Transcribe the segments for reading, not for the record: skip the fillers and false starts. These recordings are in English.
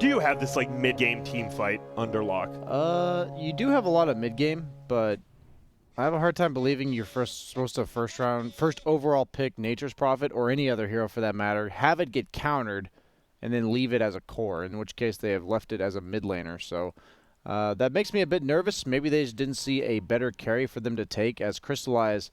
do you have this like mid-game team fight under lock? You do have a lot of mid-game, but I have a hard time believing you're supposed to first overall pick Nature's Prophet or any other hero for that matter, have it get countered, and then leave it as a core, in which case they have left it as a mid laner. So that makes me a bit nervous. Maybe they just didn't see a better carry for them to take, as Crystallize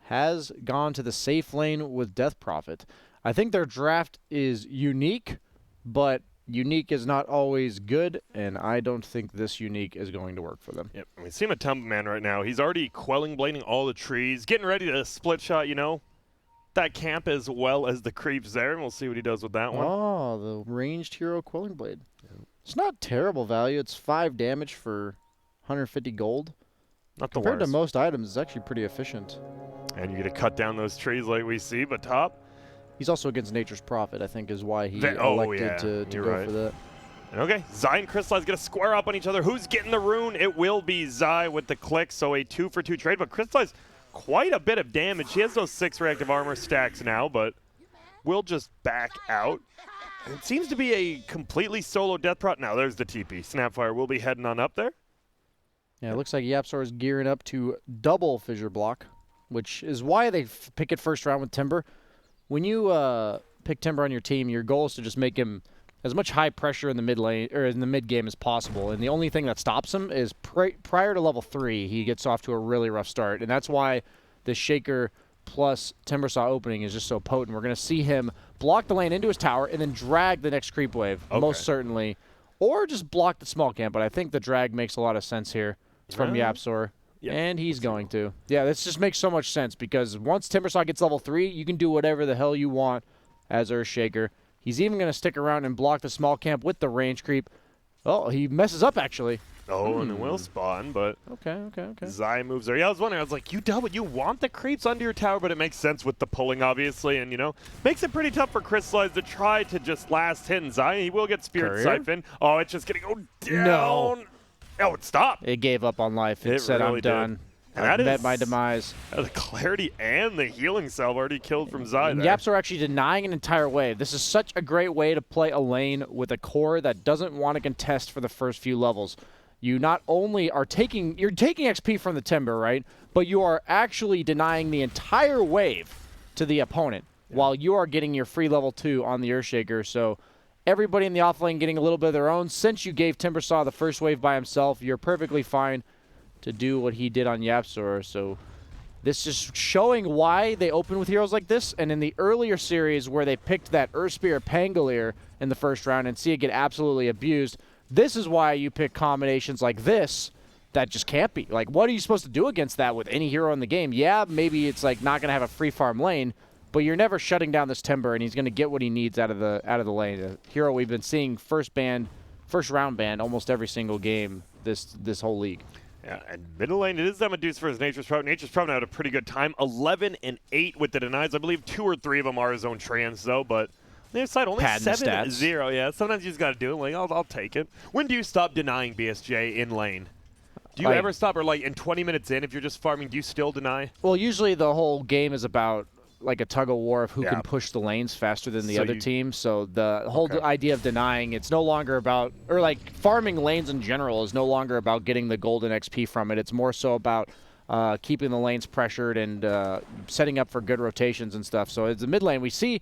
has gone to the safe lane with Death Prophet. I think their draft is unique, but unique is not always good, and I don't think this unique is going to work for them. Yep, we see him at Tumbleman right now. He's already quelling, blading all the trees, getting ready to split shot, you know, that camp as well as the creeps there, and we'll see what he does with that one. Oh, the ranged hero Quelling Blade. Yep. It's not terrible value. It's 5 damage for 150 gold. Not the Compared worst. to most items, it's actually pretty efficient. And you get to cut down those trees like we see, but top. He's also against Nature's Prophet, I think, is why he elected to go for that. Okay, Zai and Crystallize get to square up on each other. Who's getting the rune? It will be Zai with the click, so a 2-for-2 trade. But Crystallize, quite a bit of damage. He has those 6 reactive armor stacks now, but will just back out. It seems to be a completely solo Death Prot. Now there's the TP. Snapfire will be heading on up there. Yeah, it looks like YapzOr is gearing up to double Fissure Block, which is why they pick it first round with Timber. When you pick Timber on your team, your goal is to just make him as much high pressure in the mid lane or in the mid game as possible. And the only thing that stops him is prior to level 3, he gets off to a really rough start. And that's why the Shaker plus Timbersaw opening is just so potent. We're going to see him block the lane into his tower and then drag the next creep wave, most certainly. Or just block the small camp. But I think the drag makes a lot of sense here. It's from YapzOr. Yep. And he's going to. Yeah, this just makes so much sense because once Timbersaw gets level 3, you can do whatever the hell you want as Earthshaker. He's even going to stick around and block the small camp with the range creep. Oh, he messes up, actually. Oh, and it will spawn, but okay. Zai moves there. Yeah, I was wondering. I was like, you want the creeps under your tower, but it makes sense with the pulling, obviously, and, you know, makes it pretty tough for Crystallize to try to just last hit and Zai. He will get Spirit Siphon. Oh, it's just going to go down. No. Oh, it stopped. It gave up on life. It said, really I'm done. I've met my demise. The clarity and the healing salve already killed from Zai there. YapzOr actually denying an entire wave. This is such a great way to play a lane with a core that doesn't want to contest for the first few levels. You not only are taking XP from the Timber, right? But you are actually denying the entire wave to the opponent while you are getting your free level 2 on the Earthshaker. So everybody in the offlane getting a little bit of their own. Since you gave Timbersaw the first wave by himself, you're perfectly fine to do what he did on YapzOr. So this is showing why they open with heroes like this. And in the earlier series where they picked that Earthspear Pangolier in the first round and see it get absolutely abused, this is why you pick combinations like this that just can't be. Like, what are you supposed to do against that with any hero in the game? Yeah, maybe it's like not going to have a free farm lane, but you're never shutting down this Timber, and he's going to get what he needs out of the lane. A hero we've been seeing first round banned almost every single game this whole league. Yeah, and middle lane, it is that Medusa versus Nature's Prophet. Nature's Prophet had a pretty good time. 11 and 8 with the denies. I believe 2 or 3 of them are his own trans, though, but on the other side, only 7-0. Yeah, sometimes you just got to do it. Like, I'll take it. When do you stop denying BSJ in lane? Do you ever stop, or like in 20 minutes in, if you're just farming, do you still deny? Well, usually the whole game is about like a tug of war of who can push the lanes faster than the other team. So the whole idea of denying, it's no longer about, or like farming lanes in general is no longer about getting the golden XP from it. It's more so about keeping the lanes pressured and setting up for good rotations and stuff. So as the mid lane, we see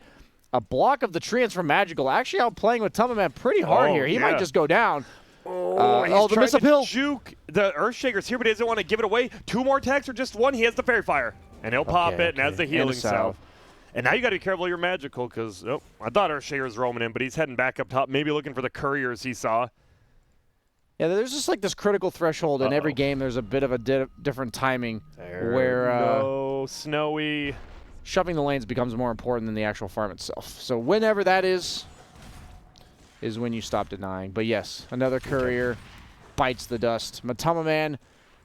a block of the treants from Magical actually out playing with Tumbleman pretty hard here. He might just go down. Oh, the miss-up hill. Juke the Earthshaker's here, but he doesn't want to give it away. 2 more attacks or just 1? He has the Fairy Fire. And he'll pop it and has the healing salve. And now you got to be careful you're Magical because, I thought Earthshaker's roaming in, but he's heading back up top, maybe looking for the couriers he saw. Yeah, there's just like this critical threshold in every game. There's a bit of a different timing where Snowy. Shoving the lanes becomes more important than the actual farm itself. So whenever that is when you stop denying. But yes, another courier bites the dust. Matamaman,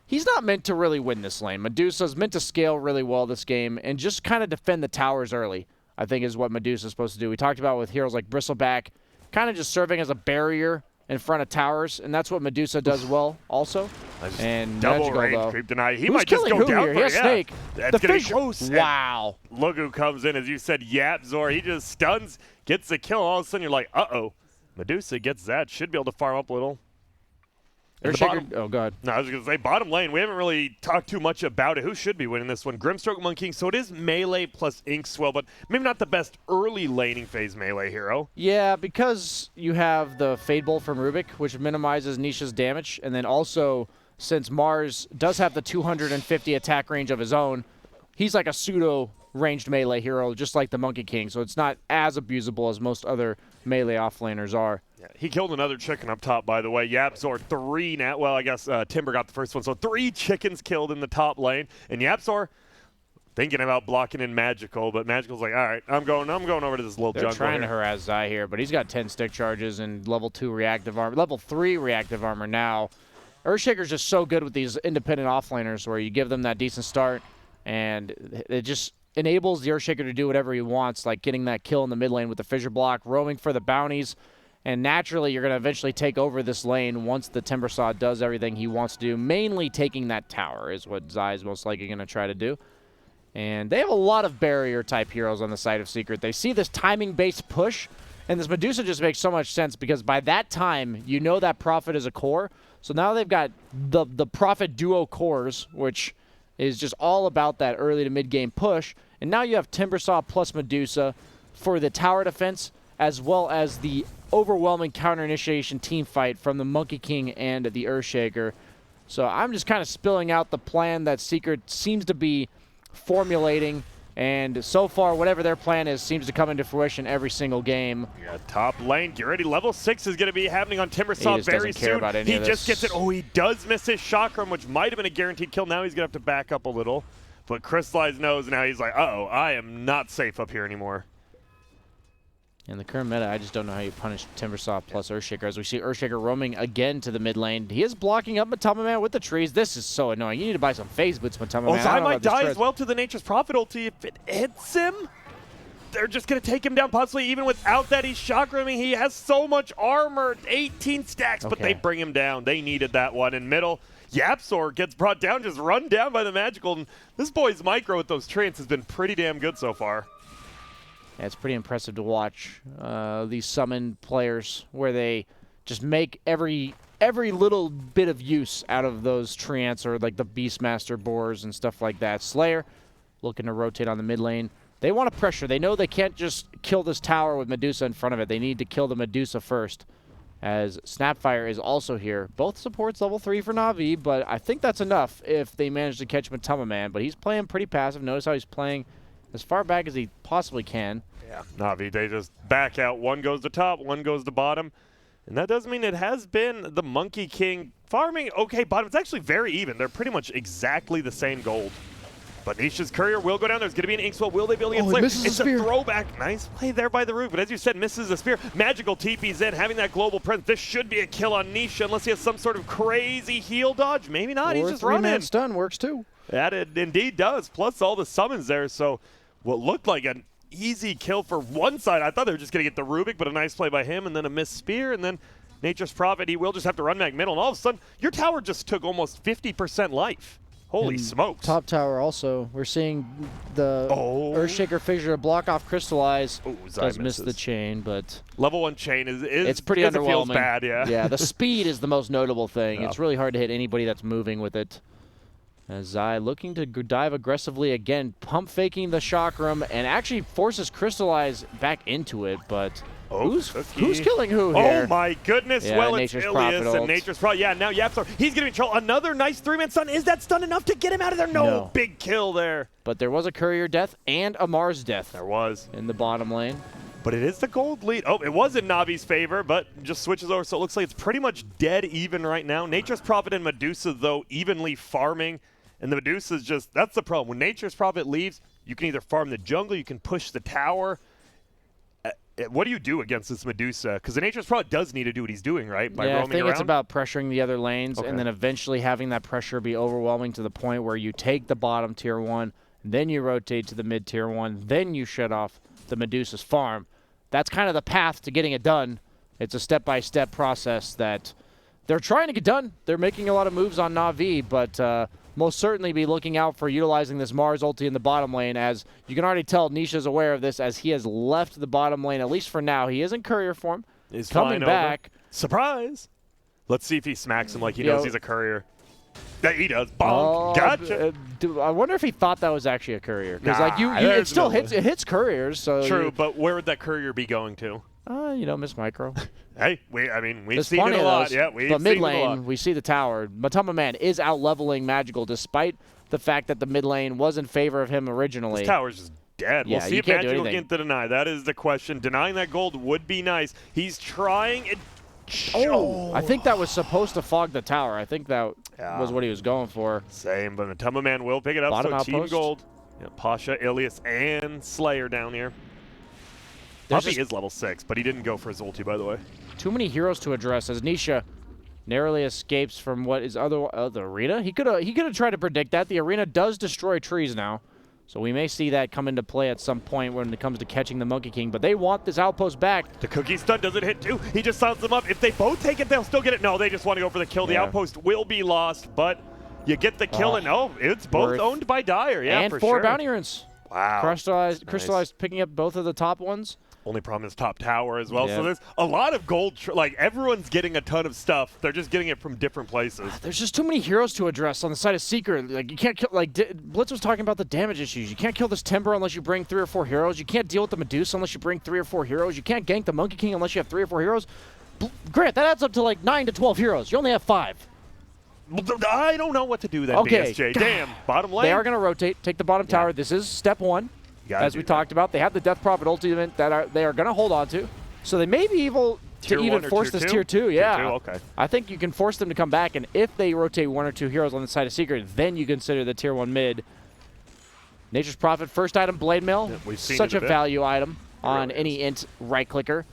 he's not meant to really win this lane. Medusa's meant to scale really well this game and just kind of defend the towers early, I think is what Medusa's supposed to do. We talked about with heroes like Bristleback, kind of just serving as a barrier in front of towers, and that's what Medusa does well also. And double range creep deny. He might just go down for it. Snake. That's the fish. Close. Wow. Look who comes in, as you said, YapzOr. He just stuns, gets the kill. All of a sudden, you're like, uh-oh. Medusa gets that. Should be able to farm up a little. Oh, God. No, I was going to say, bottom lane, we haven't really talked too much about it. Who should be winning this one? Grimstroke, Monkey King. So it is melee plus Inkswell, but maybe not the best early laning phase melee hero. Yeah, because you have the Fade Bolt from Rubik, which minimizes Nisha's damage, and then also, since Mars does have the 250 attack range of his own, he's like a pseudo-ranged melee hero, just like the Monkey King, so it's not as abusable as most other melee offlaners are. Yeah, he killed another chicken up top, by the way. Yapzor 3 now. Well, I guess Timber got the first one, so 3 chickens killed in the top lane. And Yapzor thinking about blocking in Magical, but Magical's like, all right, I'm going over to this little jungle. They're trying to harass Zai here, but he's got 10 stick charges and level 2 reactive armor, level 3 reactive armor now. Earthshaker's just so good with these independent offlaners where you give them that decent start, and it just enables the Earthshaker to do whatever he wants, like getting that kill in the mid lane with the fissure block, roaming for the bounties. And naturally, you're going to eventually take over this lane once the Timbersaw does everything he wants to do. Mainly taking that tower is what Zai is most likely going to try to do. And they have a lot of barrier-type heroes on the side of Secret. They see this timing-based push, and this Medusa just makes so much sense because by that time, you know that Prophet is a core. So now they've got the Prophet duo cores, which is just all about that early to mid-game push. And now you have Timbersaw plus Medusa for the tower defense, as well as the overwhelming counter-initiation team fight from the Monkey King and the Earthshaker. So I'm just kind of spilling out the plan that Secret seems to be formulating, and so far, whatever their plan is seems to come into fruition every single game. Yeah, top lane, get ready. Level 6 is going to be happening on Timbersaw very soon. He just gets it. Oh, he does miss his chakram, which might have been a guaranteed kill. Now he's going to have to back up a little. But Crystallize knows now. He's like, uh-oh, I am not safe up here anymore. In the current meta, I just don't know how you punish Timbersaw plus Earthshaker. As we see Earthshaker roaming again to the mid lane. He is blocking up Matama Man with the trees. This is so annoying. You need to buy some phase boots, Matama Man. I might die as well to the Nature's Prophet ulti if it hits him. They're just going to take him down, possibly even without that. He's chakramming. He has so much armor, 18 stacks, but they bring him down. They needed that one in middle. Yapzor gets brought down, just run down by the Magical. And this boy's micro with those treants has been pretty damn good so far. Yeah, it's pretty impressive to watch these summon players where they just make every little bit of use out of those treants or like the Beastmaster boars and stuff like that. Slayer looking to rotate on the mid lane. They want to pressure. They know they can't just kill this tower with Medusa in front of it. They need to kill the Medusa first, as Snapfire is also here. Both supports level 3 for Na'Vi, but I think that's enough if they manage to catch Matama Man. But he's playing pretty passive. Notice how he's playing as far back as he possibly can. Yeah, Na'Vi, they just back out. One goes to top, one goes to bottom. And that does mean it has been the Monkey King farming. Okay, bottom. It's actually very even. They're pretty much exactly the same gold. But Nisha's Courier will go down. There's going to be an Inkswell. Will they be able to get Slayer? It's a throwback. Nice play there by the Root. But as you said, misses a spear. Magical TP's in, having that global presence. This should be a kill on Nisha unless he has some sort of crazy heal dodge. Maybe not. He's just running. Three-man stun works too. That it indeed does. Plus all the summons there. So what looked like an easy kill for one side. I thought they were just going to get the Rubik, but a nice play by him, and then a missed spear, and then Nature's Prophet, he will just have to run back middle, and all of a sudden, your tower just took almost 50% life. Holy smokes. Top tower also. We're seeing the Earthshaker fissure block off Crystallize. Does miss the chain, but level 1 chain is it's pretty underwhelming. It feels bad, yeah. Yeah, the speed is the most notable thing. It's really hard to hit anybody that's moving with it. As Zai looking to dive aggressively again, pump faking the chakram, and actually forces Crystallize back into it, but who's killing who here? Oh my goodness, yeah, well it's Ilias and Nature's Prophet. Yeah, now Yapzor, he's going to be in trouble. Another nice 3-man stun. Is that stun enough to get him out of there? No, big kill there. But there was a Courier death and a Mars death. There was. In the bottom lane. But it is the gold lead. Oh, it was in Navi's favor, but just switches over, so it looks like it's pretty much dead even right now. Nature's Prophet and Medusa, though, evenly farming. And the Medusa's just, that's the problem. When Nature's Prophet leaves, you can either farm the jungle, you can push the tower. What do you do against this Medusa? Because the Nature's Prophet does need to do what he's doing, right? By roaming I think around? It's about pressuring the other lanes and then eventually having that pressure be overwhelming to the point where you take the bottom tier 1, then you rotate to the mid tier 1, then you shut off the Medusa's farm. That's kind of the path to getting it done. It's a step-by-step process that they're trying to get done. They're making a lot of moves on Na'Vi, but most certainly be looking out for utilizing this Mars ulti in the bottom lane, as you can already tell Nisha's aware of this as he has left the bottom lane, at least for now. He is in Courier form, is coming back. Over. Surprise! Let's see if he smacks him like he knows he's a courier. Yeah, he does. Bonk. Gotcha. I wonder if he thought that was actually a courier. Because it still hits couriers. So true, but where would that courier be going to? Miss Micro. Hey, we've seen it a lot. Yeah, we've but mid seen it a lot. lane, we see the tower. Matama Man is out-leveling Magical despite the fact that the mid lane was in favor of him originally. This tower's just dead. Yeah, we'll see if Magical can deny. That is the question. Denying that gold would be nice. He's trying. I think that was supposed to fog the tower. I think that was what he was going for. Same, but Matama Man will pick it up. Bottom so outpost. Team Gold. Yeah, Pasha, Ilias, and Slayer down here. Puppy is level 6, but he didn't go for his ulti, by the way. Too many heroes to address as Nisha narrowly escapes from what is the arena. He could have tried to predict that. The arena does destroy trees now, so we may see that come into play at some point when it comes to catching the Monkey King. But they want this outpost back. The cookie stun doesn't hit too. He just silences them up. If they both take it, they'll still get it. No, they just want to go for the kill. The outpost will be lost, but you get the kill, and it's both owned by Dire. Yeah, and for 4 sure. bounty runes. Wow. Crystallized picking up both of the top ones. Only problem is top tower as well. Yeah. So there's a lot of gold. Like, everyone's getting a ton of stuff. They're just getting it from different places. There's just too many heroes to address on the side of Seeker. Like, you can't kill, like, Blitz was talking about the damage issues. You can't kill this Timber unless you bring 3 or 4 heroes. You can't deal with the Medusa unless you bring 3 or 4 heroes. You can't gank the Monkey King unless you have 3 or 4 heroes. Grant, that adds up to like 9 to 12 heroes. You only have 5. I don't know what to do then, okay. BSJ. Damn, bottom lane. They are going to rotate, take the bottom tower. This is step 1. As we talked about, they have the Death Prophet ultimate that they are going to hold on to. So they may be able to even force this tier 2. Yeah. Tier 2, okay. I think you can force them to come back, and if they rotate 1 or 2 heroes on the side of Secret, then you consider the tier 1 mid. Nature's Prophet, first item, Blade Mail. Yeah, we've seen Such it a value item on any int right-clicker.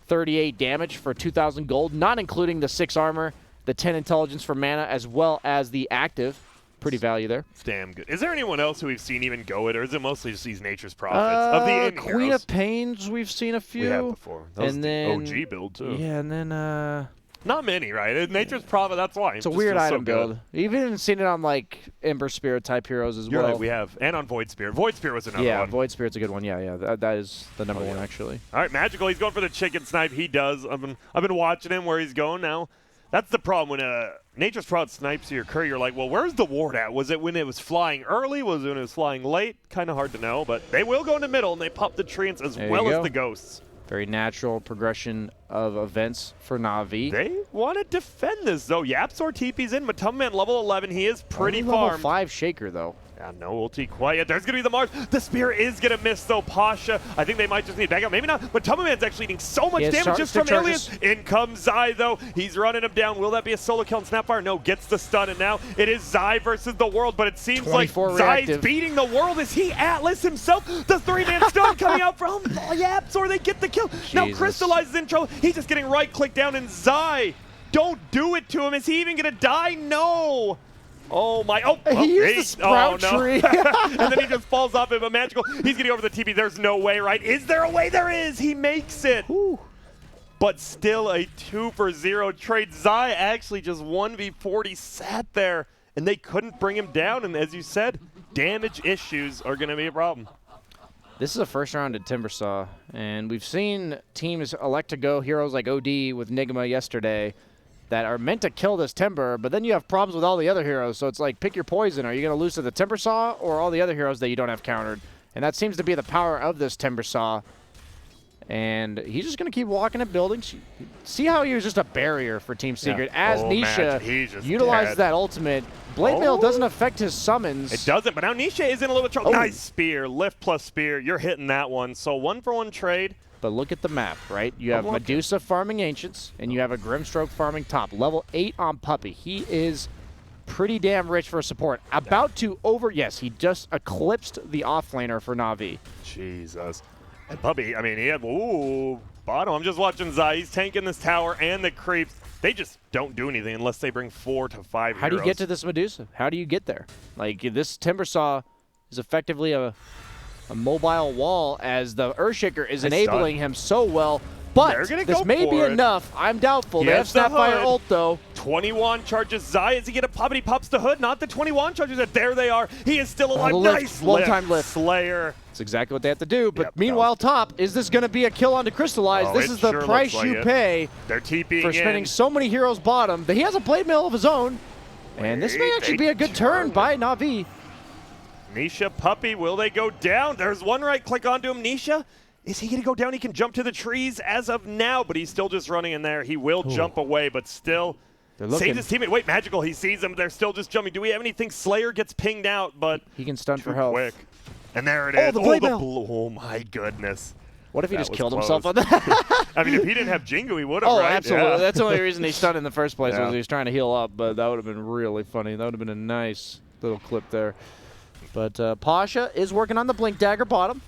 38 damage for 2,000 gold, not including the 6 armor, the 10 intelligence for mana, as well as the active. Pretty value there. Damn good. Is there anyone else who we've seen even go it, or is it mostly just these Nature's Prophets? Of the Queen of Pains, we've seen a few. We have before. That was the OG build, too. Yeah, and then... not many, right? Nature's Prophet, that's why. It's a weird item build. You've even seen it on, like, Ember Spirit type heroes as well. Right, we have. And on Void Spirit. Void Spirit was another one. Yeah, Void Spirit's a good one. Yeah. That is the number one, actually. All right, Magical. He's going for the chicken snipe. He does. I've been watching him where he's going now. That's the problem. When Nature's Prophet snipes your Courier, you're like, well, where's the ward at? Was it when it was flying early? Was it when it was flying late? Kind of hard to know, but they will go in the middle, and they pop the treants as well as the ghosts. Very natural progression of events for Na'Vi. They want to defend this, though. Yapzor TP's in. Matama Man level 11. He is pretty level farmed. 5 Shaker, though. Yeah, no ulti quite yet. There's going to be the Mars. The Spear is going to miss, though. Pasha, I think they might just need back up. Maybe not. But Matama Man's actually eating so much damage just from Ilias. In comes Zai, though. He's running him down. Will that be a solo kill on Snapfire? No, gets the stun, and now it is Zai versus the world. But it seems like Zai's beating the world. Is he Atlas himself? The 3-man stun coming out from Yapzor. They get the kill. Jesus. Now Crystallizes in trouble. He's just getting right-clicked down, and Zai, don't do it to him. Is he even going to die? No. Oh my! He used the sprout tree, and then he just falls off of a Magical. He's getting over the TP. There's no way, right? Is there a way? There is. He makes it. Whew. But still a 2-for-0 trade. Zai actually just 1v40 sat there, and they couldn't bring him down. And as you said, damage issues are going to be a problem. This is a first round at Timbersaw, and we've seen teams elect to go heroes like OD with Nigma yesterday that are meant to kill this Timber, but then you have problems with all the other heroes, so it's like, pick your poison. Are you going to lose to the Timbersaw or all the other heroes that you don't have countered? And that seems to be the power of this Timbersaw. And he's just going to keep walking at buildings. See how he was just a barrier for Team Secret. As Nisha utilizes that ultimate, Blade Mail doesn't affect his summons. It doesn't, but now Nisha is in a little bit of trouble. Nice spear, lift plus spear. You're hitting that one. So 1-for-1 trade. But look at the map, right? You have Medusa farming Ancients, and you have a Grimstroke farming top. Level 8 on Puppy. He is pretty damn rich for support. About to yes, he just eclipsed the offlaner for Na'Vi. Jesus. And Puppy, I mean, he had, bottom. I'm just watching Zai. He's tanking this tower and the creeps. They just don't do anything unless they bring 4 to 5 heroes. How do you get to this Medusa? How do you get there? Like, this Timbersaw is effectively a mobile wall as the Earthshaker is enabling him so well. But this may be enough. I'm doubtful. They have Snapfire ult, though. 21 charges Zai. As he get a pop, and he pops the hood. Not the 21 charges. There they are. He is still alive. Nice one-time lift. Slayer. That's exactly what they have to do. But meanwhile, top, is this going to be a kill onto Crystallize? This is the price you pay for spending so many heroes bottom. He has a blade mail of his own. And this may actually be a good turn by Na'Vi. Nisha, Puppey, will they go down? There's one right click onto him. Nisha, is he going to go down? He can jump to the trees as of now, but he's still just running in there. He will jump away, but still saves his teammate. Wait, Magical, he sees him. They're still just jumping. Do we have anything? Slayer gets pinged out, but he can stun for health. Quick. And there it is. The blade mail. Oh, my goodness. What if he just killed himself on that? I mean, if he didn't have Jingu, he would have, right? Absolutely. Yeah. That's the only reason he stunned in the first place was he was trying to heal up, but that would have been really funny. That would have been a nice little clip there. But Pasha is working on the Blink Dagger bottom.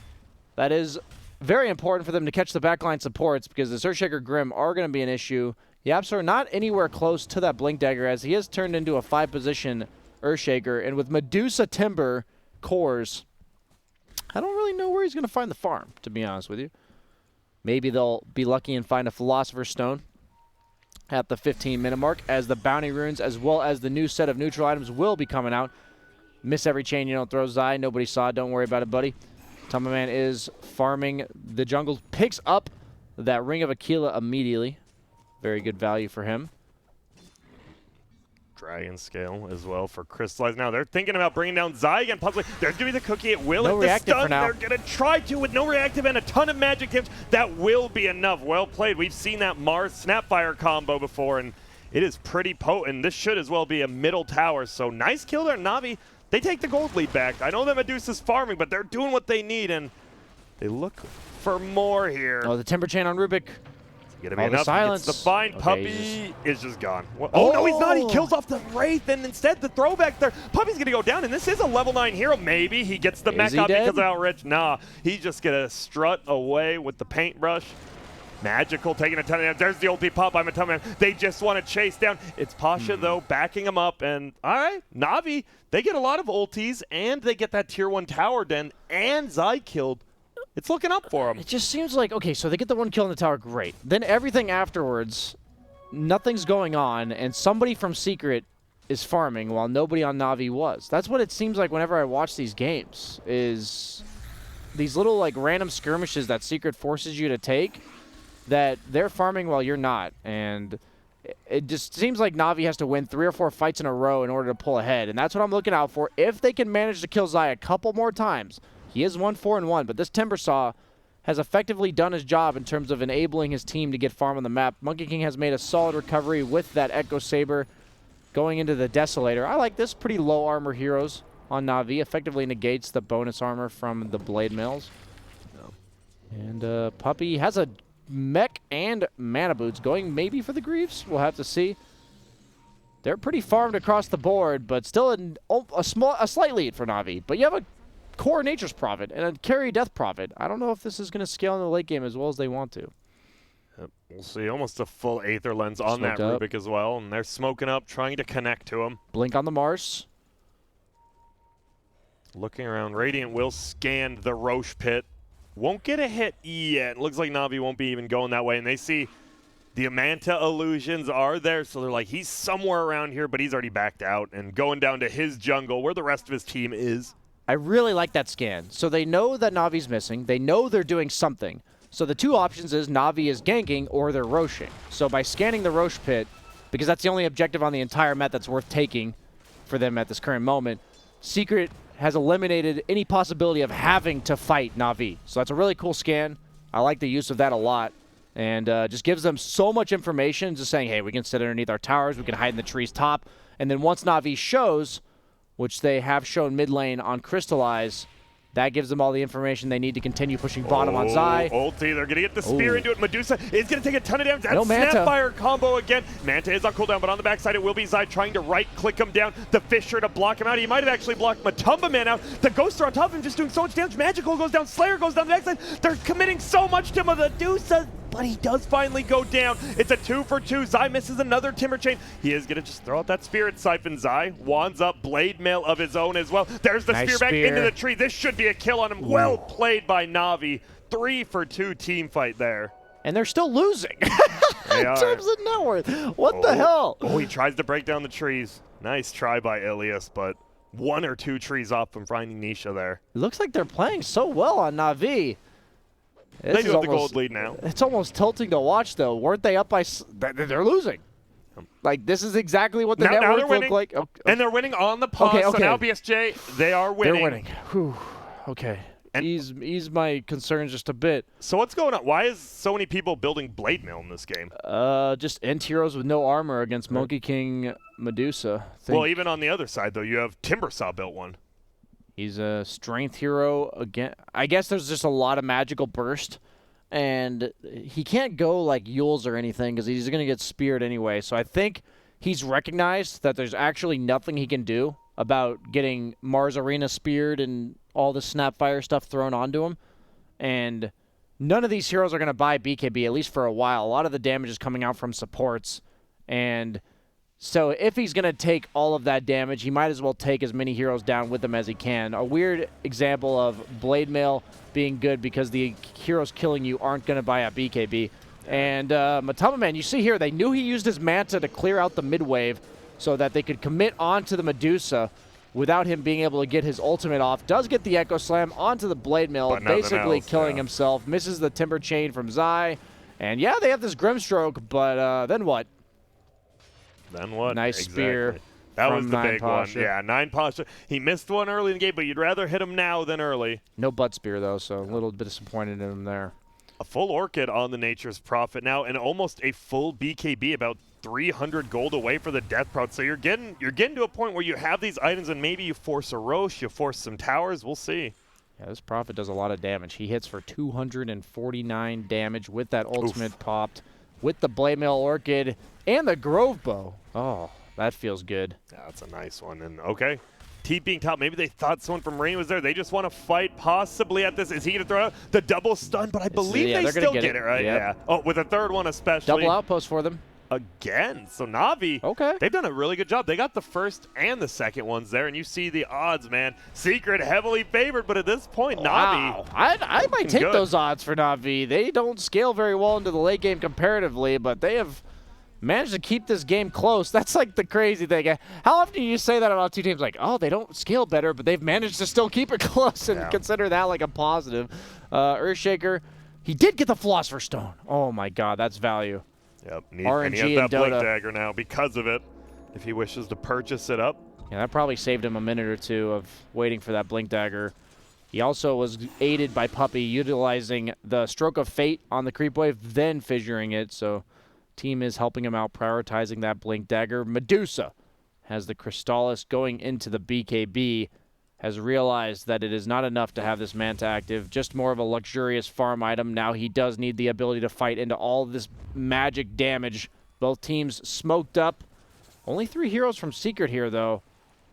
That is very important for them to catch the backline supports because the Earthshaker Grim are going to be an issue. Yaps are not anywhere close to that Blink Dagger as he has turned into a 5-position Earthshaker, and with Medusa Timber cores, I don't really know where he's going to find the farm, to be honest with you. Maybe they'll be lucky and find a Philosopher's Stone at the 15-minute mark as the bounty runes as well as the new set of neutral items will be coming out. Miss every chain you don't throw, Zai. Nobody saw it. Don't worry about it, buddy. Tumbaman is farming the jungle. Picks up that Ring of Aquila immediately. Very good value for him. Dragon Scale as well for Crystallize. Now they're thinking about bringing down Zai again. Possibly there's going to be the cookie. It will hit the stun. They're going to try to with no reactive and a ton of magic tips. That will be enough. Well played. We've seen that Mars Snapfire combo before, and it is pretty potent. This should as well be a middle tower. So nice kill there, Na'Vi. They take the gold lead back. I know that Medusa's farming, but they're doing what they need, and they look for more here. Oh, the Timber Chain on Rubik. Gonna be enough. Silence. The fine Puppey is just gone. Oh, no, he's not. He kills off the Wraith, and instead the throwback there. Puppey's gonna go down, and this is a level 9 hero. Maybe he gets the mech up because of Outrich. Nah, he's just gonna strut away with the paintbrush. Magical taking a ton of damage. There's the ulti pop by Matuma. They just want to chase down. It's Pasha, though, backing him up. And, all right, Na'Vi, they get a lot of ultis, and they get that tier 1 tower den, and Zai killed. It's looking up for them. It just seems like, okay, so they get the 1 kill in the tower, great. Then everything afterwards, nothing's going on, and somebody from Secret is farming while nobody on Na'Vi was. That's what it seems like whenever I watch these games, is these little, like, random skirmishes that Secret forces you to take, that they're farming while you're not. And it just seems like Na'Vi has to win 3 or 4 fights in a row in order to pull ahead. And that's what I'm looking out for. If they can manage to kill Zai a couple more times, he is 1-4-1, but this Timbersaw has effectively done his job in terms of enabling his team to get farm on the map. Monkey King has made a solid recovery with that Echo Saber going into the Desolator. I like this. Pretty low armor heroes on Na'Vi. Effectively negates the bonus armor from the Blade Mails. And Puppey has a mech and mana boots going maybe for the Greaves. We'll have to see. They're pretty farmed across the board, but still a slight lead for Na'Vi. But you have a core Nature's Prophet and a carry Death Prophet. I don't know if this is going to scale in the late game as well as they want to. We'll see. Almost a full Aether Lens on that Rubik as well, and they're smoking up, trying to connect to him. Blink on the Mars. Looking around, Radiant will scan the Roche pit. Won't get a hit yet. Looks like Na'Vi won't be even going that way, and they see the Amanta illusions are there, so they're like, he's somewhere around here, but he's already backed out and going down to his jungle where the rest of his team is. I really like that scan. So they know that Na'Vi's missing. They know they're doing something. So the two options is Na'Vi is ganking or they're Roshing. So by scanning the Roche pit, because that's the only objective on the entire map that's worth taking for them at this current moment, Secret has eliminated any possibility of having to fight Na'Vi. So that's a really cool scan. I like the use of that a lot. And just gives them so much information, just saying, hey, we can sit underneath our towers, we can hide in the tree's top. And then once Na'Vi shows, which they have shown mid lane on Crystallize, that gives them all the information they need to continue pushing bottom on Zai. Ulti, they're going to get the spear into it. Medusa is going to take a ton of damage. That Snapfire combo again. Manta is on cooldown, but on the backside it will be Zai trying to right-click him down. The Fissure to block him out. He might have actually blocked Matumba Man out. The Ghoster on top of him just doing so much damage. Magical goes down. Slayer goes down the backside. They're committing so much to Medusa, but he does finally go down. It's a 2-for-2. Zai misses another Timber Chain. He is going to just throw out that Spirit Siphon. Zai wands up Blade Mail of his own as well. There's the spear back into the tree. This should be a kill on him. Well played by Na'Vi. 3-for-2 team fight there. And they're still losing in terms of net worth. What the hell? Oh, he tries to break down the trees. Nice try by Ilias, but 1 or 2 trees off from finding Nisha there. It looks like they're playing so well on Na'Vi. They do have the gold lead now. It's almost tilting to watch, though. Weren't they up by... They're losing. Like, this is exactly what the net worth looked like. Oh, and they're winning on the pause, so now BSJ, they are winning. They're winning. Whew. Okay. Ease my concerns just a bit. So what's going on? Why is so many people building Blade Mail in this game? Just Ent heroes with no armor against Monkey King Medusa. Well, even on the other side, though, you have Timbersaw built one. He's a strength hero again. I guess there's just a lot of magical burst, and he can't go like Yules or anything because he's going to get speared anyway. So I think he's recognized that there's actually nothing he can do about getting Mars Arena speared and all the Snapfire stuff thrown onto him. And none of these heroes are going to buy BKB, at least for a while. A lot of the damage is coming out from supports. And so if he's going to take all of that damage, he might as well take as many heroes down with him as he can. A weird example of Blade Mail being good because the heroes killing you aren't going to buy a BKB. And Matama Man, you see here, they knew he used his Manta to clear out the mid-wave so that they could commit onto the Medusa without him being able to get his ultimate off. Does get the Echo Slam onto the Blade Mill, basically killing himself. Misses the Timber Chain from Zai. And yeah, they have this Grimstroke, but then what? Then what? Nice spear. That was the big one. Yeah, 9 posture. He missed one early in the game, but you'd rather hit him now than early. No butt spear, though, so a little bit disappointed in him there. A full Orchid on the Nature's Prophet now, and almost a full BKB, about 300 gold away for the Death Proud. So you're getting to a point where you have these items, and maybe you force a Roche, you force some towers. We'll see. Yeah, this Prophet does a lot of damage. He hits for 249 damage with that ultimate popped, with the Blade Mail Orchid and the Grove Bow. Oh, that feels good. Yeah, that's a nice one. And okay. Teep being top, maybe they thought someone from Rain was there. They just want to fight possibly at this. Is he going to throw out the double stun? But I believe they still get it, right? Yep. Yeah. Oh, with a third one especially. Double outpost for them. Again. So Na'Vi, they've done a really good job. They got the first and the second ones there, and you see the odds, man. Secret heavily favored, but at this point, Na'Vi. I might take those odds for Na'Vi. They don't scale very well into the late game comparatively, but they have managed to keep this game close. That's like the crazy thing. How often do you say that about two teams? Like, oh, they don't scale better, but they've managed to still keep it close and consider that like a positive. Earthshaker, he did get the Philosopher's Stone. Oh my God, that's value. Yep, RNG and he has that Dota. Blink Dagger now because of it, if he wishes to purchase it up. Yeah, that probably saved him a minute or two of waiting for that Blink Dagger. He also was aided by Puppey utilizing the Stroke of Fate on the creep wave, then fissuring it, so team is helping him out, prioritizing that Blink Dagger. Medusa has the Crystallis going into the BKB, has realized that it is not enough to have this Manta active, just more of a luxurious farm item. Now he does need the ability to fight into all of this magic damage. Both teams smoked up. Only 3 heroes from Secret here, though.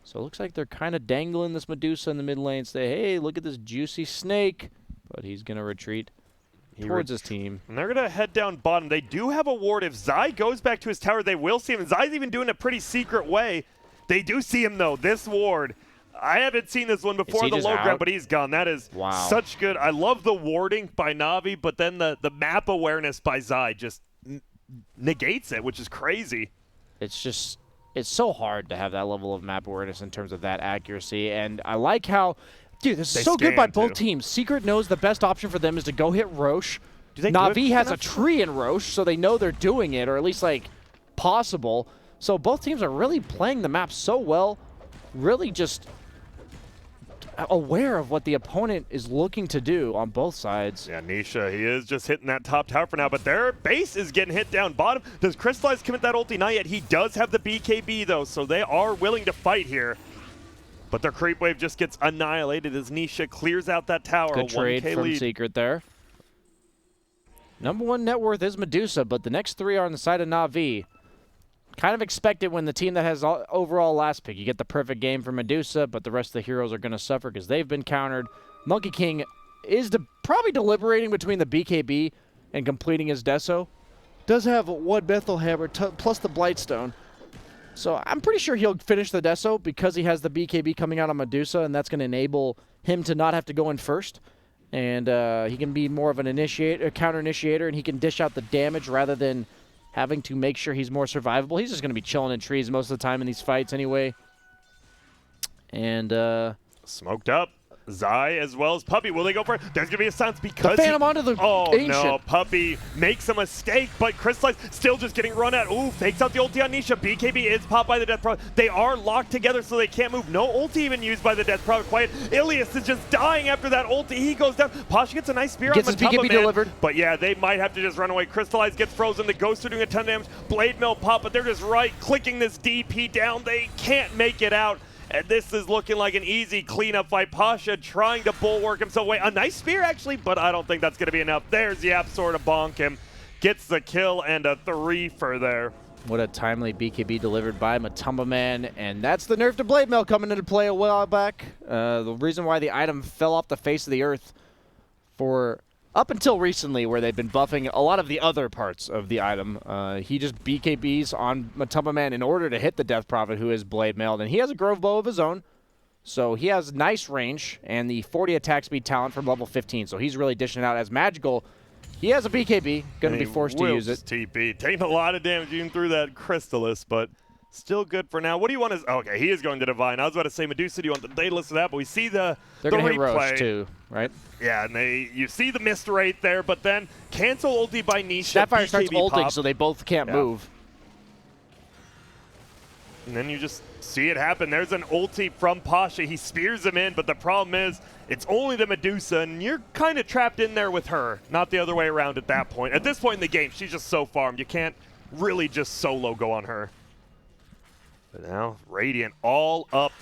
So it looks like they're kind of dangling this Medusa in the mid lane, say, hey, look at this juicy snake. But he's going to retreat towards his team. And they're going to head down bottom. They do have a ward. If Zai goes back to his tower, they will see him. And Zai's even doing a pretty secret way. They do see him, though. This ward, I haven't seen this one before the low ground, but he's gone. That is such good. I love the warding by Na'Vi, but then the map awareness by Zai just negates it, which is crazy. It's so hard to have that level of map awareness in terms of that accuracy. And I like how, dude, this is so good by both teams. Secret knows the best option for them is to go hit Roche. Na'Vi has a tree in Roche, so they know they're doing it, or at least like possible. So both teams are really playing the map so well, really just aware of what the opponent is looking to do on both sides. Yeah, Nisha, he is just hitting that top tower for now, but their base is getting hit down bottom. Does Crystallize commit that ulti? Not yet. He does have the BKB, though, so they are willing to fight here. But their creep wave just gets annihilated as Nisha clears out that tower. Good trade from Secret there. Number 1 net worth is Medusa, but the next 3 are on the side of Na'Vi. Kind of expected when the team that has overall last pick. You get the perfect game for Medusa, but the rest of the heroes are going to suffer because they've been countered. Monkey King is probably deliberating between the BKB and completing his Deso. Does have 1 Bethel Hammer plus the Blightstone. So I'm pretty sure he'll finish the Deso because he has the BKB coming out on Medusa, and that's going to enable him to not have to go in first. And he can be more of an initiator, a counter initiator, and he can dish out the damage rather than having to make sure he's more survivable. He's just going to be chilling in trees most of the time in these fights anyway. And smoked up. Zai as well as Puppey. Will they go for it? There's going to be a silence because the Phantom onto the Ancient. No, Puppey makes a mistake, but Crystallize still just getting run at. Ooh, fakes out the ulti on Nisha. BKB is popped by the Death Prophet. They are locked together so they can't move. No ulti even used by the Death Prophet. Quiet. Ilias is just dying after that ulti. He goes down. Pasha gets a nice spear gets on his BKB delivered. But yeah, they might have to just run away. Crystallize gets frozen. The Ghosts are doing a ton of damage. Blade Mill pop, but they're just clicking this DP down. They can't make it out. And this is looking like an easy cleanup fight. Pasha trying to bulwark himself away. A nice spear, actually, but I don't think that's going to be enough. There's YapzOr to bonk him. Gets the kill and a 3 for there. What a timely BKB delivered by Matumba Man. And that's the nerf to Blade Mail coming into play a while back. The reason why the item fell off the face of the earth for up until recently, where they've been buffing a lot of the other parts of the item. He just BKBs on Matumba Man in order to hit the Death Prophet, who is Blade Mailed. And he has a Grove Bow of his own, so he has nice range and the 40 attack speed talent from level 15. So he's really dishing out as Magical. He has a BKB, going to be forced to use it. TP, taking a lot of damage even through that Crystallis, but still good for now. What do you want to... Okay, he is going to Divine. I was about to say Medusa, do you want the Daedalus of that? But we see the They're going to hit Roche too, right? Yeah, and you see the mist rate there, but then cancel ulti by Nisha. Sapphire starts ulting, so they both can't move. And then you just see it happen. There's an ulti from Pasha. He spears him in, but the problem is it's only the Medusa, and you're kind of trapped in there with her, not the other way around at that point. At this point in the game, she's just so farmed. You can't really just solo go on her. But now, Radiant all up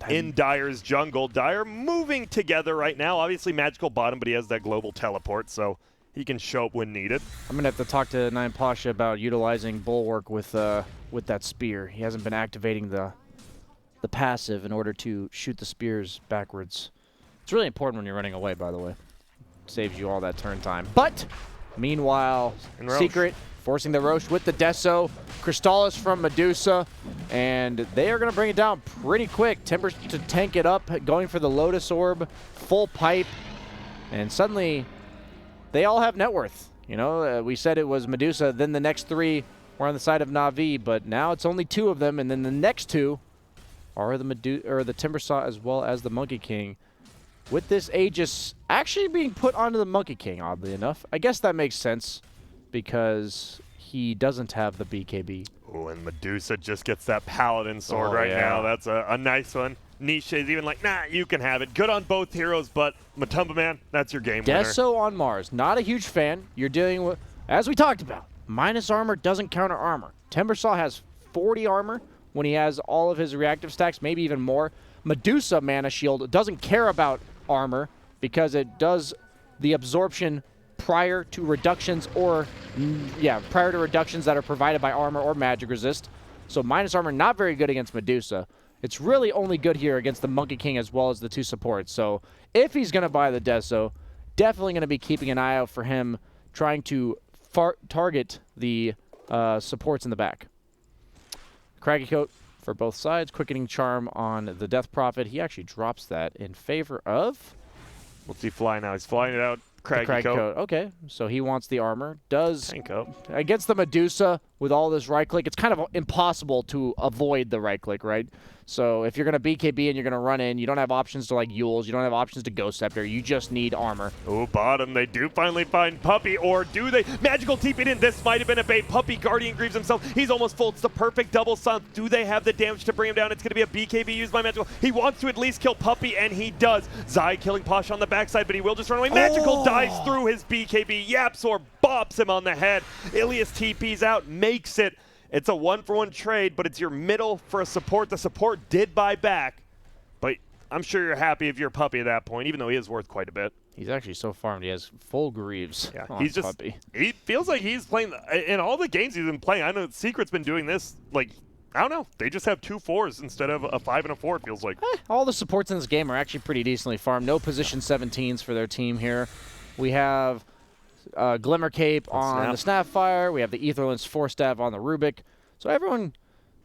in Dire's jungle. Dire moving together right now. Obviously, Magical bottom, but he has that global teleport, so he can show up when needed. I'm going to have to talk to Nine Pasha about utilizing Bulwark with that spear. He hasn't been activating the passive in order to shoot the spears backwards. It's really important when you're running away, by the way. Saves you all that turn time. But, meanwhile, Secret forcing the Roche with the Deso. Crystallis from Medusa, and they are going to bring it down pretty quick. Timber to tank it up, going for the Lotus Orb, full pipe, and suddenly they all have net worth. You know, we said it was Medusa, then the next 3 were on the side of Na'Vi, but now it's only 2 of them, and then the next 2 are the Timbersaw as well as the Monkey King. With this Aegis actually being put onto the Monkey King, oddly enough. I guess that makes sense because he doesn't have the BKB. Oh, and Medusa just gets that Paladin sword now. That's a nice one. Nisha is even like, nah, you can have it. Good on both heroes, but Matumba Man, that's your game winner. Deso on Mars. Not a huge fan. You're dealing with, as we talked about, minus armor doesn't counter armor. Timbersaw has 40 armor when he has all of his reactive stacks, maybe even more. Medusa Mana Shield doesn't care about armor because it does the absorption prior to reductions that are provided by armor or magic resist. So minus armor not very good against Medusa. It's really only good here against the Monkey King as well as the 2 supports. So if he's going to buy the Deso, definitely going to be keeping an eye out for him, trying to target the supports in the back. Craggy Coat for both sides. Quickening Charm on the Death Prophet. He actually drops that in favor of... What's he fly now? He's flying it out. Craggy Coat. Okay, so he wants the armor. Does tank up. Against the Medusa with all this right click, it's kind of impossible to avoid the right click, right? So if you're going to BKB and you're going to run in, you don't have options to like Yules, you don't have options to Ghost Scepter, you just need armor. Oh, bottom, they do finally find Puppey, or do they? Magical TP'd in, this might have been a bait. Puppey Guardian Grieves himself, he's almost full, it's the perfect double sun. Do they have the damage to bring him down? It's going to be a BKB used by Magical. He wants to at least kill Puppey, and he does. Zai killing Pasha on the backside, but he will just run away. Magical dives through his BKB. YapzOr bops him on the head. Ilias TP's out, makes it. It's a 1-for-1 trade, but it's your middle for a support. The support did buy back, but I'm sure you're happy if you're Puppey at that point, even though he is worth quite a bit. He's actually so farmed. He has full Greaves. Yeah, he's just Puppey. He feels like he's playing in all the games he's been playing. I know Secret's been doing this. Like, I don't know. They just have 2 4s instead of a 5 and a 4. It feels like. All the supports in this game are actually pretty decently farmed. No position 17s for their team here. We have Glimmer Cape on the Snapfire. We have the Aetherlance Force Staff on the Rubik. So everyone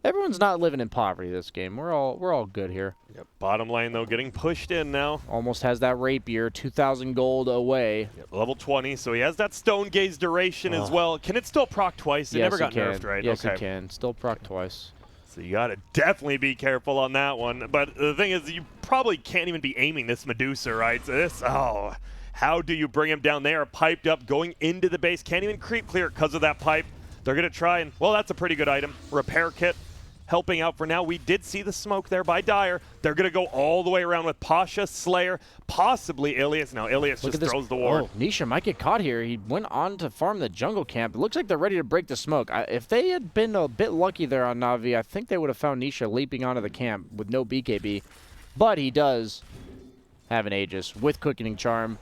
Everyone's not living in poverty this game. We're all good here. Yep. Bottom lane, though, getting pushed in now. Almost has that rapier, 2,000 gold away. Yep. Level 20, so he has that stone gaze duration as well. Can it still proc twice? It yes, never got nerfed, right? Yes, okay. it can. Still proc twice. So you got to definitely be careful on that one. But the thing is, you probably can't even be aiming this Medusa, right? So this, how do you bring him down? They are piped up, going into the base. Can't even creep clear because of that pipe. They're going to try and, well, that's a pretty good item. Repair kit helping out for now. We did see the smoke there by Dyer. They're going to go all the way around with Pasha, Slayer, possibly Ilias. Now, Ilias just throws the ward. Oh, Nisha might get caught here. He went on to farm the jungle camp. It looks like they're ready to break the smoke. If they had been a bit lucky there on Na'Vi, I think they would have found Nisha leaping onto the camp with no BKB. But he does have an Aegis with Quickening Charm.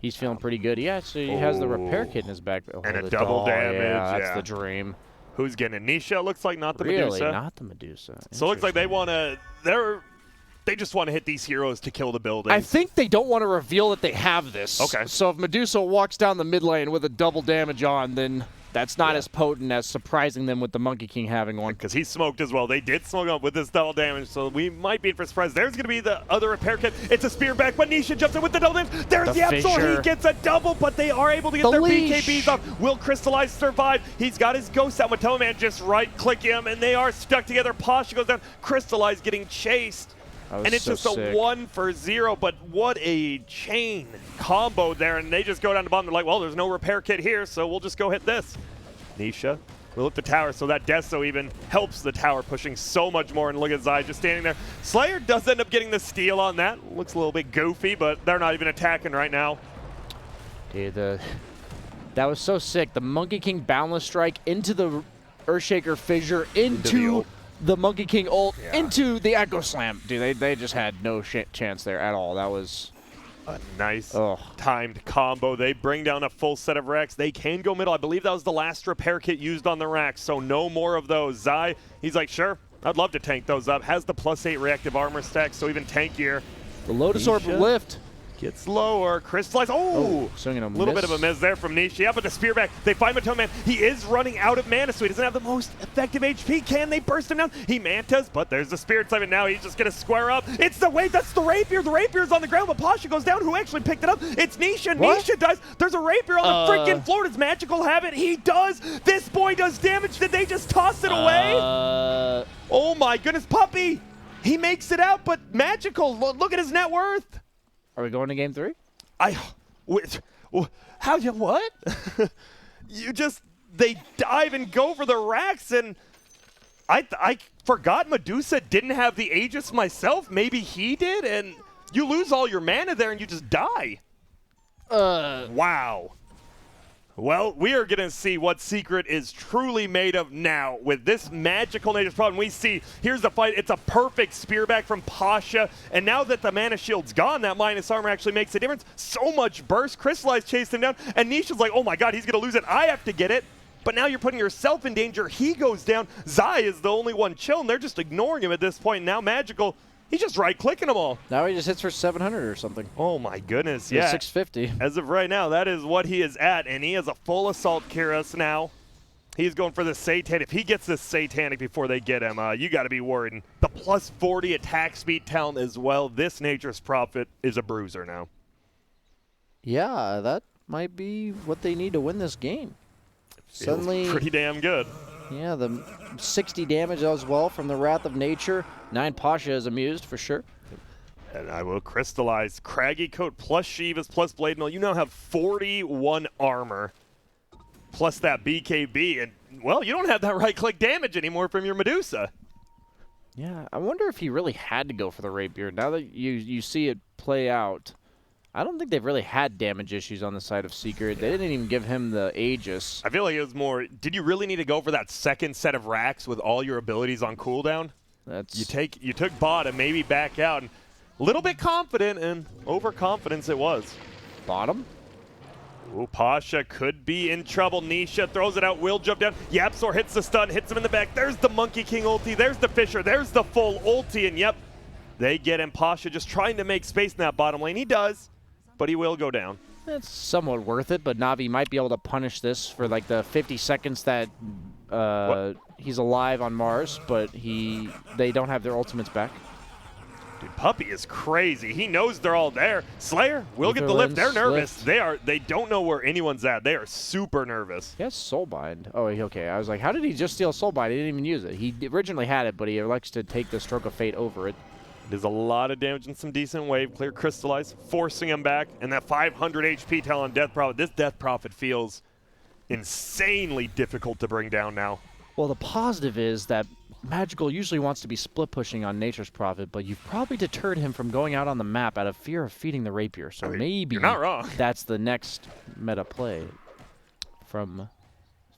He's feeling pretty good. Yeah, so he has the repair kit in his back. Oh, and a double damage. Yeah, that's the dream. Who's getting it? Nisha? Looks like not the Really? Medusa. Not the Medusa. So it looks like they want to. They just want to hit these heroes to kill the buildings. I think they don't want to reveal that they have this. Okay. So if Medusa walks down the mid lane with a double damage on, then that's not as potent as surprising them with the Monkey King having one. Because he smoked as well. They did smoke up with this double damage, so we might be in for a surprise. There's going to be the other repair kit. It's a spear back, but Nisha jumps in with the double damage. There's the Absol. He gets a double, but they are able to get their BKBs off. Will Crystallize survive? He's got his ghost out. Matoma Man just right-click him, and they are stuck together. Pasha goes down. Crystallize getting chased. And it's just a 1 for 0, but what a chain combo there. And they just go down to bottom. They're like, well, there's no repair kit here, so we'll just go hit this. Nisha will hit the tower, so that Deso even helps the tower, pushing so much more. And look at Zai just standing there. Slayer does end up getting the steal on that. Looks a little bit goofy, but they're not even attacking right now. Dude, that was so sick. The Monkey King Boundless Strike into the Earthshaker Fissure, into the Monkey King ult, into the Echo Slam. Dude, they just had no chance there at all. That was a nice timed combo. They bring down a full set of racks. They can go middle. I believe that was the last repair kit used on the racks, so no more of those. Zai, he's like, sure, I'd love to tank those up. Has the +8 reactive armor stack, so even tankier. The Lotus Orb lift. Gets lower. Crystallize. Oh! Swinging a little bit of a miss there from Nisha. Yeah, but the spear back. They find Matoma Man. He is running out of mana, so he doesn't have the most effective HP. Can they burst him down? He mantas, but there's the Spirit Summon. Now he's just going to square up. It's the wait. That's the Rapier. The Rapier's on the ground, but Pasha goes down. Who actually picked it up? It's Nisha. What? Nisha does. There's a Rapier on the freaking floor. Does Magical have it? He does. This boy does damage. Did they just toss it away? Oh my goodness. Puppy. He makes it out, but Magical, look at his net worth. Are we going to game 3? How you what? They dive and go for the racks, and I forgot Medusa didn't have the Aegis myself. Maybe he did, and you lose all your mana there and you just die. Wow. Well, we are going to see what Secret is truly made of now with this magical Natus problem. We see, here's the fight. It's a perfect spearback from Pasha. And now that the mana shield's gone, that minus armor actually makes a difference. So much burst. Crystallize chased him down. And Nisha's like, oh my god, he's going to lose it. I have to get it. But now you're putting yourself in danger. He goes down. Zai is the only one chilling. They're just ignoring him at this point. Now Magical, he's just right-clicking them all. Now he just hits for 700 or something. Oh my goodness, yeah. 650. As of right now, that is what he is at, and he has a full Assault Cuirass now. He's going for the Satanic. If he gets this Satanic before they get him, you got to be worried. And the +40 attack speed talent as well. This Nature's Prophet is a bruiser now. Yeah, that might be what they need to win this game. Suddenly, pretty damn good. Yeah, the 60 damage as well from the Wrath of Nature. 9 Pasha is amused for sure. And I will Crystallize. Craggy Coat plus Shivas plus Blade Mill. You now have 41 armor plus that BKB. And, well, you don't have that right-click damage anymore from your Medusa. Yeah, I wonder if he really had to go for the Rapier. Now that you see it play out, I don't think they've really had damage issues on the side of Secret. They didn't even give him the Aegis. I feel like it was more, did you really need to go for that second set of racks with all your abilities on cooldown? You took bottom, maybe back out. And a little bit confident, and overconfidence it was. Bottom? Ooh, Pasha could be in trouble. Nisha throws it out, will jump down. Yapsor hits the stun, hits him in the back. There's the Monkey King ulti, there's the Fissure, there's the full ulti, and yep, they get him. Pasha just trying to make space in that bottom lane. He does, but he will go down. It's somewhat worth it, but Na'Vi might be able to punish this for like the 50 seconds that He's alive on Mars, but they don't have their ultimates back. Dude, Puppey is crazy. He knows they're all there. Slayer will get the lift. They're nervous. They don't know where anyone's at. They are super nervous. He has Soulbind. Oh, okay. I was like, how did he just steal Soulbind? He didn't even use it. He originally had it, but he elects to take the Stroke of Fate over it. There's a lot of damage and some decent wave clear. Crystallize, forcing him back. And that 500 HP tail on Death Prophet. This Death Prophet feels insanely difficult to bring down now. Well, the positive is that Magical usually wants to be split pushing on Nature's Prophet, but you've probably deterred him from going out on the map out of fear of feeding the Rapier. So maybe you're not wrong. That's the next meta play from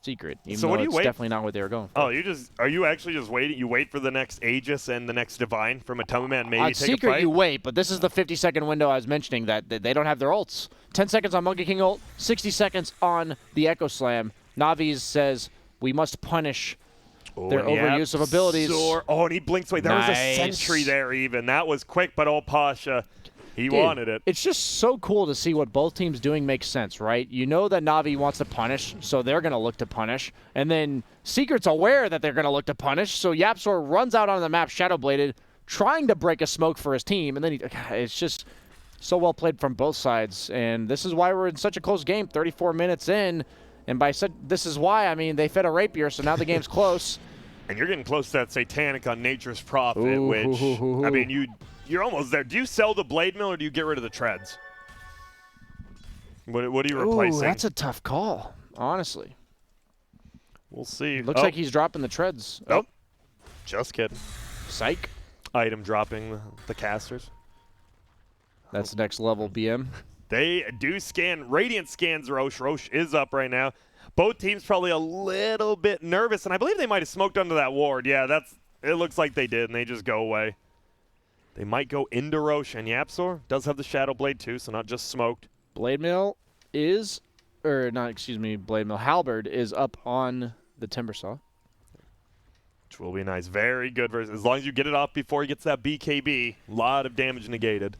Secret. Even so what do you it's wait? Definitely not what they were going for. Oh, are you actually just waiting? You wait for the next Aegis and the next Divine from a Man, maybe take Secret, a fight? you wait, but this is the 50-second window I was mentioning that they don't have their ults. 10 seconds on Monkey King ult, 60 seconds on the Echo Slam. Navi says, we must punish their overuse of abilities. Oh, and he blinks away. There was a sentry there even. That was quick, but old Pasha, he wanted it. It's just so cool to see what both teams doing makes sense, right? You know that Navi wants to punish, so they're going to look to punish. And then Secret's aware that they're going to look to punish, so YapzOr runs out on the map, Shadowbladed, trying to break a smoke for his team. And then it's just so well played from both sides. And this is why we're in such a close game, 34 minutes in. And this is why, I mean, they fed a Rapier, so now the game's close. And you're getting close to that Satanic on Nature's Prophet, which, I mean, you're almost there. Do you sell the Blade Mill or do you get rid of the Treads? What are you replacing? That's a tough call, honestly. We'll see. Looks like he's dropping the Treads. Nope. Just kidding. Psych. Item dropping the casters. That's the next level BM. They do scan. Radiant scans Roche. Roche is up right now. Both teams probably a little bit nervous, and I believe they might have smoked under that ward. Yeah, it looks like they did, and they just go away. They might go into Roche, and YapzOr does have the Shadow Blade too, so not just smoked. Blade Mill is, or not, excuse me, Blade Mill. Halberd is up on the Timber Saw. Which will be nice. Very good versus, as long as you get it off before he gets that BKB. A lot of damage negated.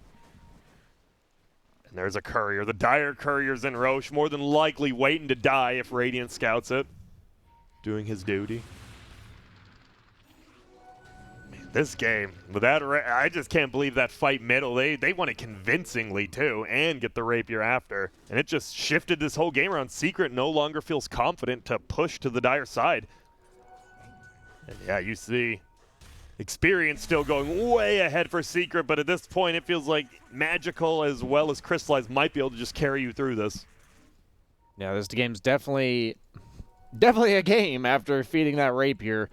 And there's a Courier. The Dire Courier's in Roche, more than likely waiting to die if Radiant scouts it. Doing his duty. Man, this game, without I just can't believe that fight middle. They won it convincingly too, and get the Rapier after. And it just shifted this whole game around. Secret no longer feels confident to push to the Dire side. And yeah, you see Experience still going way ahead for Secret, but at this point it feels like Magical as well as Crystallize might be able to just carry you through this. Yeah, this game's definitely a game after feeding that Rapier.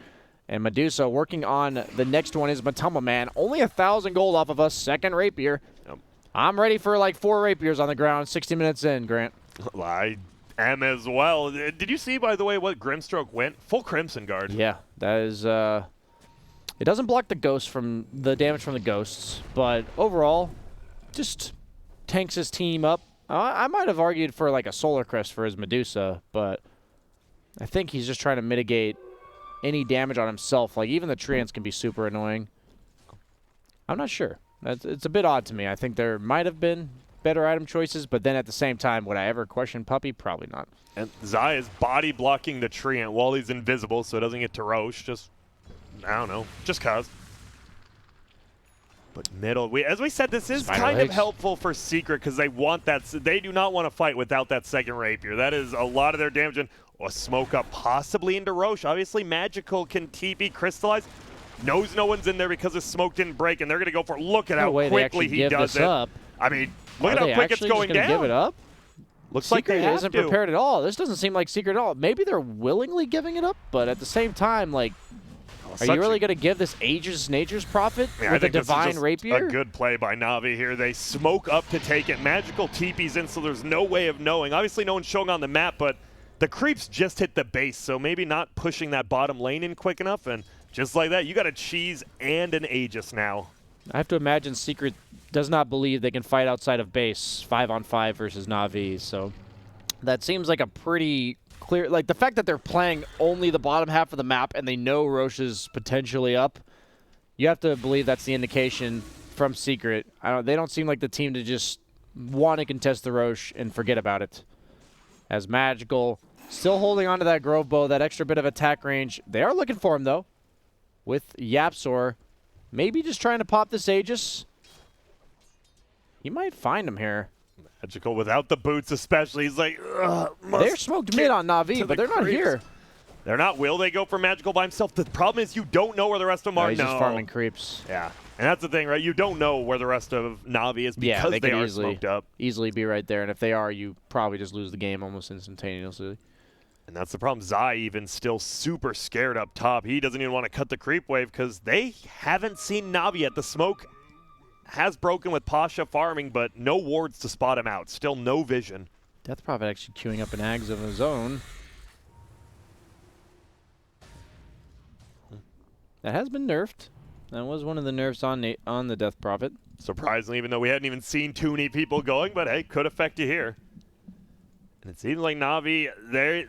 And Medusa working on the next one is Matama Man. Only 1,000 gold off of us, second Rapier. Yep. I'm ready for like 4 Rapiers on the ground, 60 minutes in, Grant. I am as well. Did you see, by the way, what Grimstroke went? Full Crimson Guard. Yeah, that is... It doesn't block the damage from the ghosts, but overall, just tanks his team up. I might have argued for like a Solar Crest for his Medusa, but I think he's just trying to mitigate any damage on himself. Like even the Treants can be super annoying. I'm not sure. It's a bit odd to me. I think there might have been better item choices, but then at the same time, would I ever question Puppey? Probably not. And Zai is body blocking the Treant while he's invisible, so it doesn't get to Roche. Just I don't know, just cause. But middle, as we said, this is kind of helpful for Secret because they want that. They do not want to fight without that second Rapier. That is a lot of their damage. And a smoke up possibly into Roche. Obviously, Magical can TP Crystallize. Knows no one's in there because the smoke didn't break, and they're going to go for look at how quickly he does it. I mean, look at how quick it's going down. Give it up? Looks like they isn't prepared at all. This doesn't seem like Secret at all. Maybe they're willingly giving it up, but at the same time, like, are you really going to give this Aegis Nature's Prophet with a Divine Rapier? A good play by Navi here. They smoke up to take it. Magical TP's in, so there's no way of knowing. Obviously, no one's showing on the map, but the creeps just hit the base, so maybe not pushing that bottom lane in quick enough. And just like that, you got a Cheese and an Aegis now. I have to imagine Secret does not believe they can fight outside of base 5-on-5 versus Navi, so that seems like a pretty clear, like the fact that they're playing only the bottom half of the map and they know Roche is potentially up, you have to believe that's the indication from Secret. They don't seem like the team to just want to contest the Roche and forget about it. As Magical Still holding on to that Grove Bow, that extra bit of attack range. They are looking for him, though, with Yapzor. Maybe just trying to pop this Aegis. He might find him here. Magical without the boots especially. He's like, they're smoked mid on Na'Vi, but they're not here. They're not. Will they go for Magical by himself? The problem is you don't know where the rest of them are. He's just farming creeps. Yeah. And that's the thing, right? You don't know where the rest of Na'Vi is because they are smoked up. Easily be right there. And if they are, you probably just lose the game almost instantaneously. And that's the problem. Zai even still super scared up top. He doesn't even want to cut the creep wave because they haven't seen Na'Vi yet. The smoke has broken with Pasha farming, but no wards to spot him out. Still no vision. Death Prophet actually queuing up an Ags of his own. That has been nerfed. That was one of the nerfs on the Death Prophet. Surprisingly, even though we hadn't even seen too many people going, but hey, could affect you here. And it seems like Na'Vi,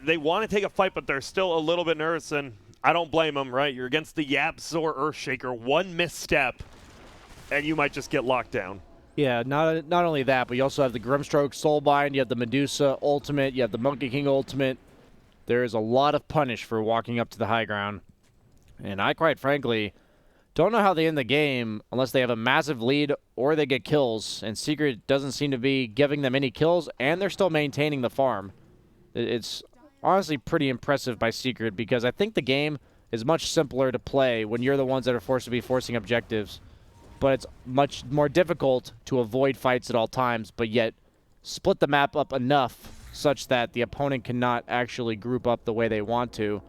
they want to take a fight, but they're still a little bit nervous, and I don't blame them, right? You're against the Yapzor Earthshaker. One misstep, and you might just get locked down. Yeah, not only that, but you also have the Grimstroke Soulbind, you have the Medusa ultimate, you have the Monkey King ultimate. There is a lot of punish for walking up to the high ground. And I, quite frankly, don't know how they end the game unless they have a massive lead or they get kills. And Secret doesn't seem to be giving them any kills, and they're still maintaining the farm. It's honestly pretty impressive by Secret because I think the game is much simpler to play when you're the ones that are forced to be forcing objectives. But it's much more difficult to avoid fights at all times, but yet split the map up enough such that the opponent cannot actually group up the way they want to.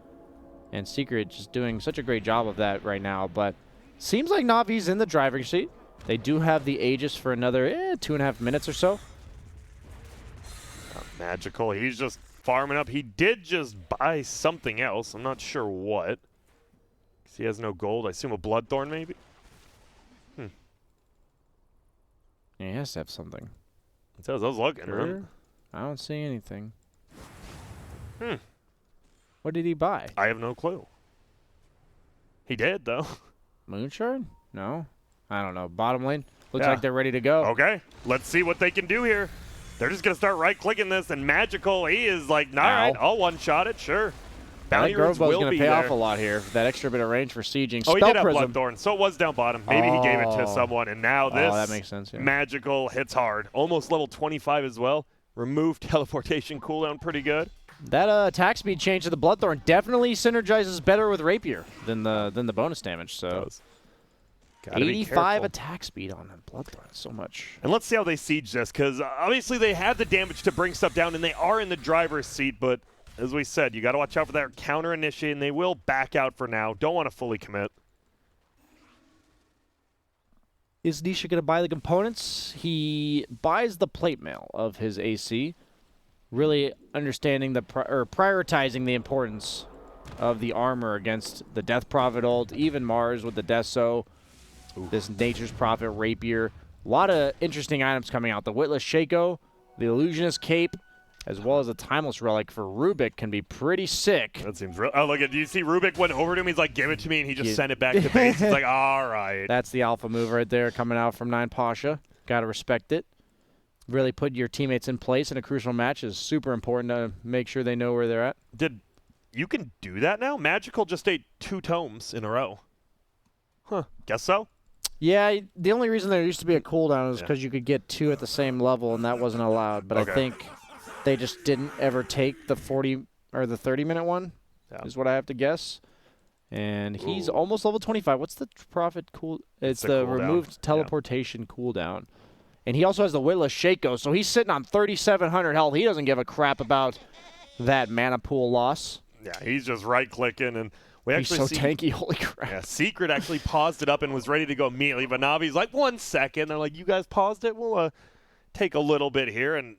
And Secret just doing such a great job of that right now. But seems like Na'Vi's in the driving seat. They do have the Aegis for another 2.5 minutes or so. Magical, he's just farming up. He did just buy something else. I'm not sure what. He has no gold. I assume a Bloodthorn maybe? Yeah, he has to have something. It says I was looking. Sure. I don't see anything. What did he buy? I have no clue. He did, though. Moonshard? No. I don't know. Bottom lane? Looks like they're ready to go. Okay. Let's see what they can do here. They're just going to start right-clicking this, and Magical, he is like, all right, I'll one-shot it, sure. Bounty Grove Bow's going to pay off a lot here. That extra bit of range for sieging. Oh, he did have Bloodthorn, so it was down bottom. Maybe he gave it to someone, and now this that makes sense, Magical hits hard. Almost level 25 as well. Removed teleportation cooldown pretty good. That attack speed change to the Bloodthorn definitely synergizes better with Rapier than the bonus damage. So 85 attack speed on the Bloodthorn, so much. And let's see how they siege this, because obviously they have the damage to bring stuff down, and they are in the driver's seat. But as we said, you got to watch out for that counter initiate, and they will back out for now. Don't want to fully commit. Is Nisha going to buy the components? He buys the plate mail of his AC. Really understanding prioritizing the importance of the armor against the Death Prophet ult, even Mars with the Deso, this Nature's Prophet Rapier. A lot of interesting items coming out. The Witless Shaco, the Illusionist Cape, as well as the Timeless Relic for Rubik can be pretty sick. That seems real. Oh, look, do you see Rubik went over to him? He's like, give it to me, and he just sent it back to base. He's like, all right. That's the alpha move right there coming out from 9 Pasha. Got to respect it. Really put your teammates in place in a crucial match is super important to make sure they know where they're at. You can do that now? Magical just ate 2 tomes in a row. Huh. Guess so? Yeah, the only reason there used to be a cooldown is because you could get 2 at the same level, and that wasn't allowed. But I think they just didn't ever take the 40 or the 30-minute one, is what I have to guess. And he's almost level 25. What's the Prophet cool? It's the removed teleportation cooldown. And he also has the Witless Shaco, so he's sitting on 3,700 health. He doesn't give a crap about that mana pool loss. Yeah, he's just right-clicking, and we actually he's so tanky, holy crap. Yeah, Secret actually paused it up and was ready to go immediately, but Navi's like, 1 second. They're like, you guys paused it? We'll take a little bit here. And,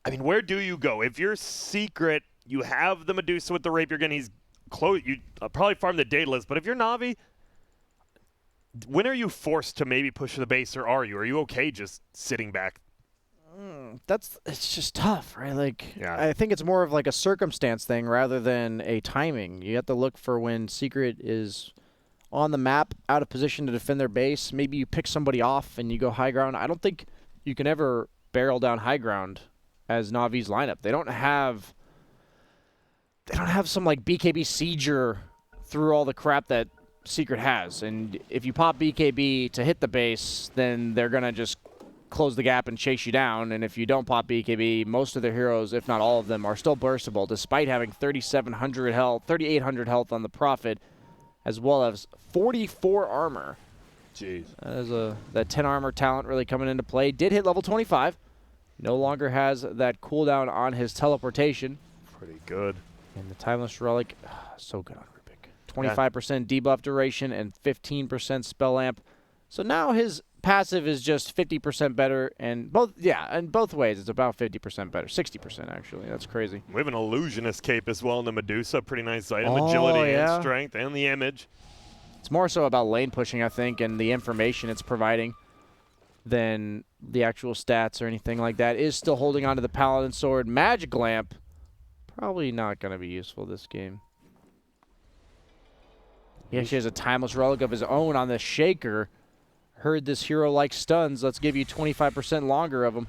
I mean, where do you go? If you're Secret, you have the Medusa with the Rapier again. He's close. You probably farm the Daedalus, but if you're Navi, when are you forced to maybe push the base, or are you? Are you okay just sitting back? It's just tough, right? Like, I think it's more of like a circumstance thing rather than a timing. You have to look for when Secret is on the map, out of position to defend their base. Maybe you pick somebody off and you go high ground. I don't think you can ever barrel down high ground as Navi's lineup. They don't have they don't have some like BKB sieger through all the crap that Secret has. And if you pop BKB to hit the base, then they're going to just close the gap and chase you down. And if you don't pop BKB, most of their heroes, if not all of them, are still burstable, despite having 3,700 health, 3,800 health on the Prophet, as well as 44 armor. Jeez. That 10 armor talent really coming into play. Did hit level 25. No longer has that cooldown on his teleportation. Pretty good. And the Timeless Relic, so good on Rubik. 25% debuff duration and 15% spell amp. So now his passive is just 50% better, and both ways it's about 50% better, 60% actually. That's crazy. We have an Illusionist cape as well in the Medusa, pretty nice item. Agility and strength, and the image. It's more so about lane pushing, I think, and the information it's providing than the actual stats or anything like that. Is still holding onto the Paladin Sword. Magic Lamp, probably not going to be useful this game. He actually has a Timeless Relic of his own on the Shaker. Heard this hero likes stuns. Let's give you 25% longer of them.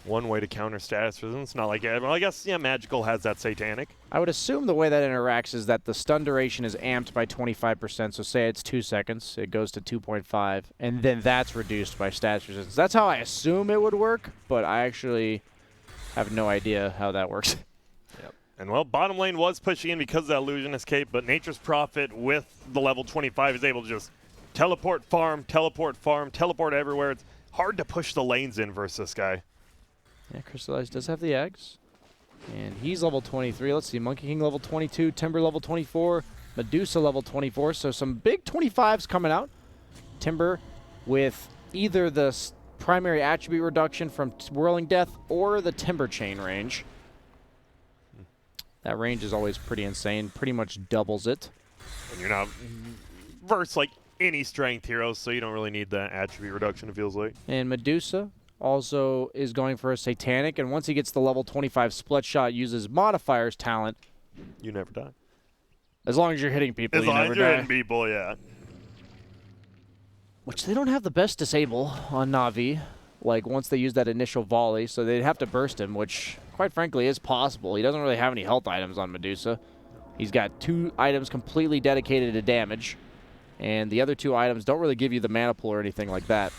One way to counter status resistance. Not like, well, I guess, yeah, Magical has that Satanic. I would assume the way that interacts is that the stun duration is amped by 25%. So say it's 2 seconds, it goes to 2.5, and then that's reduced by status resistance. That's how I assume it would work, but I actually have no idea how that works. Yep. And, well, bottom lane was pushing in because of that Illusionist cape, but Nature's Prophet with the level 25 is able to just teleport, farm, teleport everywhere. It's hard to push the lanes in versus this guy. Yeah, Crystallized does have the eggs. And he's level 23. Let's see, Monkey King level 22, Timber level 24, Medusa level 24. So some big 25s coming out. Timber with either the primary attribute reduction from Whirling Death or the Timber Chain range. That range is always pretty insane. Pretty much doubles it. And you're not versus like any strength heroes, so you don't really need that attribute reduction, it feels like. And Medusa also is going for a Satanic, and once he gets the level 25 split shot, uses Modifier's talent. You never die. As long as you're hitting people, you never die. As long as you're hitting people, yeah. Which they don't have the best disable on Na'Vi, like once they use that initial volley, so they'd have to burst him, which quite frankly is possible. He doesn't really have any health items on Medusa. He's got 2 items completely dedicated to damage, and the other 2 items don't really give you the mana pool or anything like that.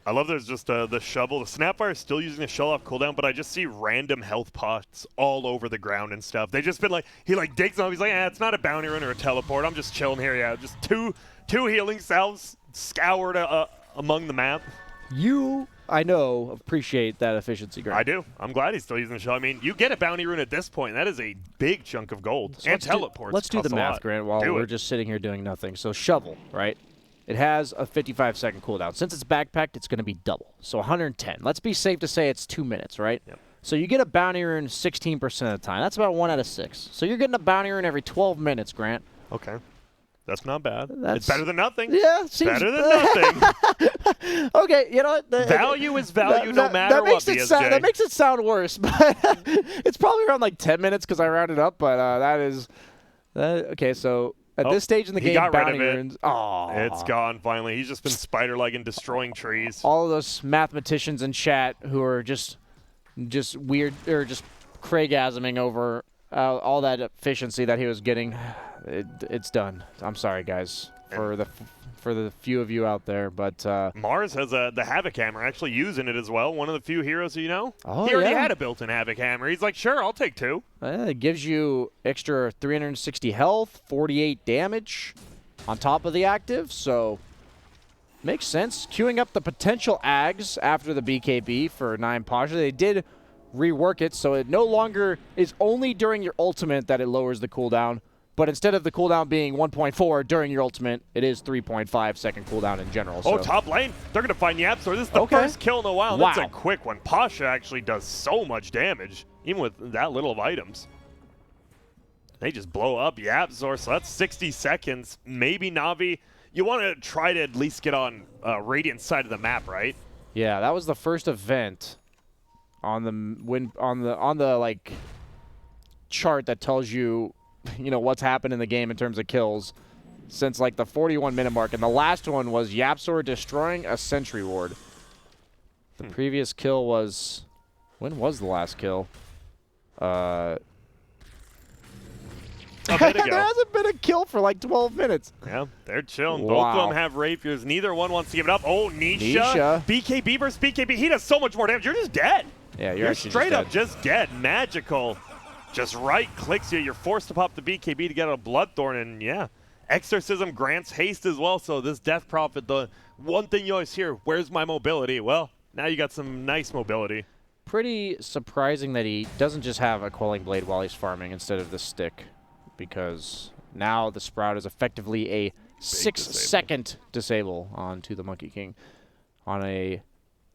I love there's just the shovel. The Snapfire is still using the shell off cooldown, but I just see random health pots all over the ground and stuff. They just been like, he like digs them up. He's like, it's not a bounty run or a teleport. I'm just chilling here. Yeah, just two healing salves scoured among the map. You, I know, appreciate that efficiency, Grant. I do. I'm glad he's still using the shell. I mean, you get a bounty rune at this point. That is a big chunk of gold. So and teleports. Let's do the math, Grant, while we're just sitting here doing nothing. So shovel, right? It has a 55-second cooldown. Since it's backpacked, it's going to be double. So 110. Let's be safe to say it's 2 minutes, right? Yep. So you get a bounty rune 16% of the time. That's about 1 out of 6. So you're getting a bounty rune every 12 minutes, Grant. Okay. That's not bad. It's better than nothing. Yeah, seems better than nothing. Okay, you know what? Value is value no matter what, BSJ. That makes it sound worse, but it's probably around like 10 minutes because I rounded up, but that is... okay, so... At this stage in the game, bounty runes. Oh, it's gone finally. He's just been spider-legging, destroying trees. All of those mathematicians in chat who are just weird, or just Craigasming over all that efficiency that he was getting. It's done. I'm sorry, guys, for the few of you out there, but Mars has the Havoc Hammer, actually using it as well. One of the few heroes you know. Oh, he already had a built-in Havoc Hammer. He's like, sure, I'll take 2. It gives you extra 360 health, 48 damage on top of the active, so makes sense. Queuing up the potential Ags after the BKB for 9 Pasha. They did rework it, so it no longer is only during your ultimate that it lowers the cooldown. But instead of the cooldown being 1.4 during your ultimate, it is 3.5 second cooldown in general. So. Oh, top lane. They're going to find Yapsor. This is the first kill in a while. Wow. That's a quick one. Pasha actually does so much damage, even with that little of items. They just blow up Yapsor, so that's 60 seconds. Maybe Na'Vi. You want to try to at least get on Radiant side of the map, right? Yeah, that was the first event on the like chart that tells you what's happened in the game in terms of kills since like the 41-minute mark, and the last one was Yapsor destroying a sentry ward. The previous kill was, when was the last kill? a bit ago. There hasn't been a kill for like 12 minutes. Yeah, they're chilling. Wow. Both of them have rapiers. Neither one wants to give it up. Oh, Nisha. BKB versus BKB. He does so much more damage. You're just dead. Yeah, you're straight up just dead. Magical. Just right-clicks you. You're forced to pop the BKB to get a Bloodthorn, and yeah. Exorcism grants haste as well, so this Death Prophet, the one thing you always hear, where's my mobility? Well, now you got some nice mobility. Pretty surprising that he doesn't just have a Quelling Blade while he's farming instead of the stick, because now the Sprout is effectively a 6-second disable onto the Monkey King on a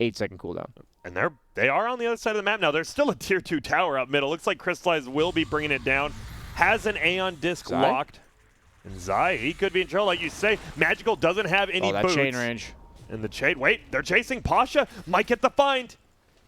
8-second cooldown. And they are on the other side of the map now. There's still a tier 2 tower up middle. Looks like Crystallize will be bringing it down. Has an Aeon Disc locked. And Zai, he could be in trouble, like you say. Magical doesn't have any that boots. chain range. And the chain, wait, they're chasing Pasha. Might get the find.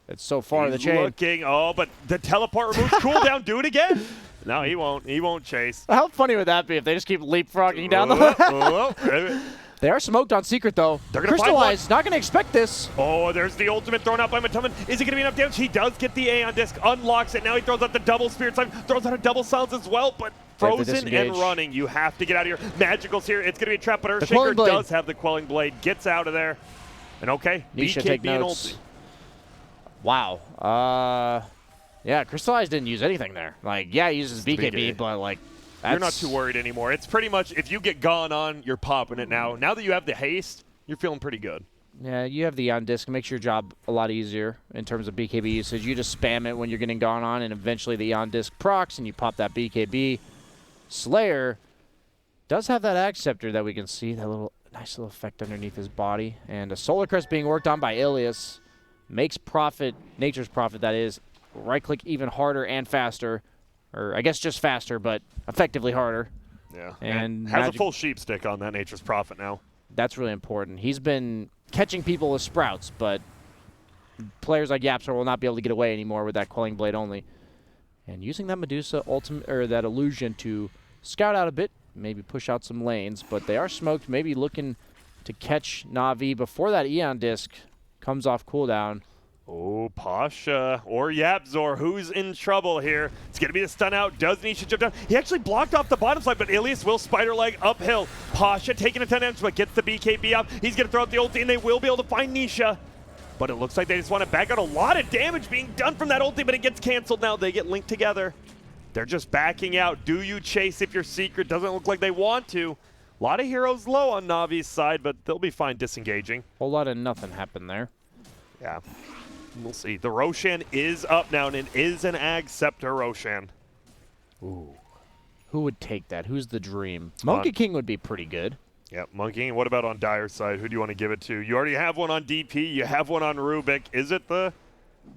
It's so far the chain. Looking, oh, but the teleport removes cooldown. Do it again. No, he won't. He won't chase. How funny would that be if they just keep leapfrogging down the They are smoked on Secret, though. They're going to Crystallize, not going to expect this. Oh, there's the ultimate thrown out by Matumin. Is it going to be enough damage? He does get the Aeon Disc, unlocks it. Now he throws out the double Spirit Time, throws out a double Silence as well, but frozen and running. You have to get out of here. Magical's here. It's going to be a trap, but Earthshaker does have the Quelling Blade. Gets out of there. And okay, Nisha take notes. Wow. Yeah, Crystallize didn't use anything there. Like, yeah, he uses BKB, but like, you're not too worried anymore. It's pretty much, if you get gone on, you're popping it now. Now that you have the haste, you're feeling pretty good. Yeah, you have the on disc. It makes your job a lot easier in terms of BKB usage. You just spam it when you're getting gone on, and eventually the on disc procs, and you pop that BKB. Slayer does have that Ag Scepter that we can see, that little nice little effect underneath his body. And a Solar Crest being worked on by Ilias makes Prophet, Nature's Prophet that is, right-click even harder and faster. Or I guess just faster, but effectively harder. Yeah, and has a full sheep stick on that Nature's Prophet now. That's really important. He's been catching people with sprouts, but players like Yapster will not be able to get away anymore with that Quelling Blade only. And using that Medusa ultimate, or that illusion to scout out a bit, maybe push out some lanes, but they are smoked, maybe looking to catch Na'Vi before that Eon Disc comes off cooldown. Oh, Pasha or Yapzor, who's in trouble here? It's going to be the stun out. Does Nisha jump down? He actually blocked off the bottom side, but Ilias will spider leg uphill. Pasha taking a 10 damage, but gets the BKB up. He's going to throw out the ulti, and they will be able to find Nisha. But it looks like they just want to back out. A lot of damage being done from that ulti, but it gets canceled now. They get linked together. They're just backing out. Do you chase if your Secret doesn't look like they want to? A lot of heroes low on Navi's side, but they'll be fine disengaging. Whole lot of nothing happened there. Yeah. We'll see. The Roshan is up now, and it is an Ag Scepter Roshan. Ooh. Who would take that? Who's the dream? Monkey King would be pretty good. Yep, Monkey King. What about on Dire's side? Who do you want to give it to? You already have one on DP. You have one on Rubik. Is it the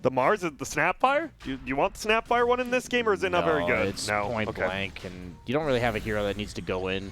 Mars? Is it the Snapfire? Do you want the Snapfire one in this game, or is it not very good? It's point blank, and you don't really have a hero that needs to go in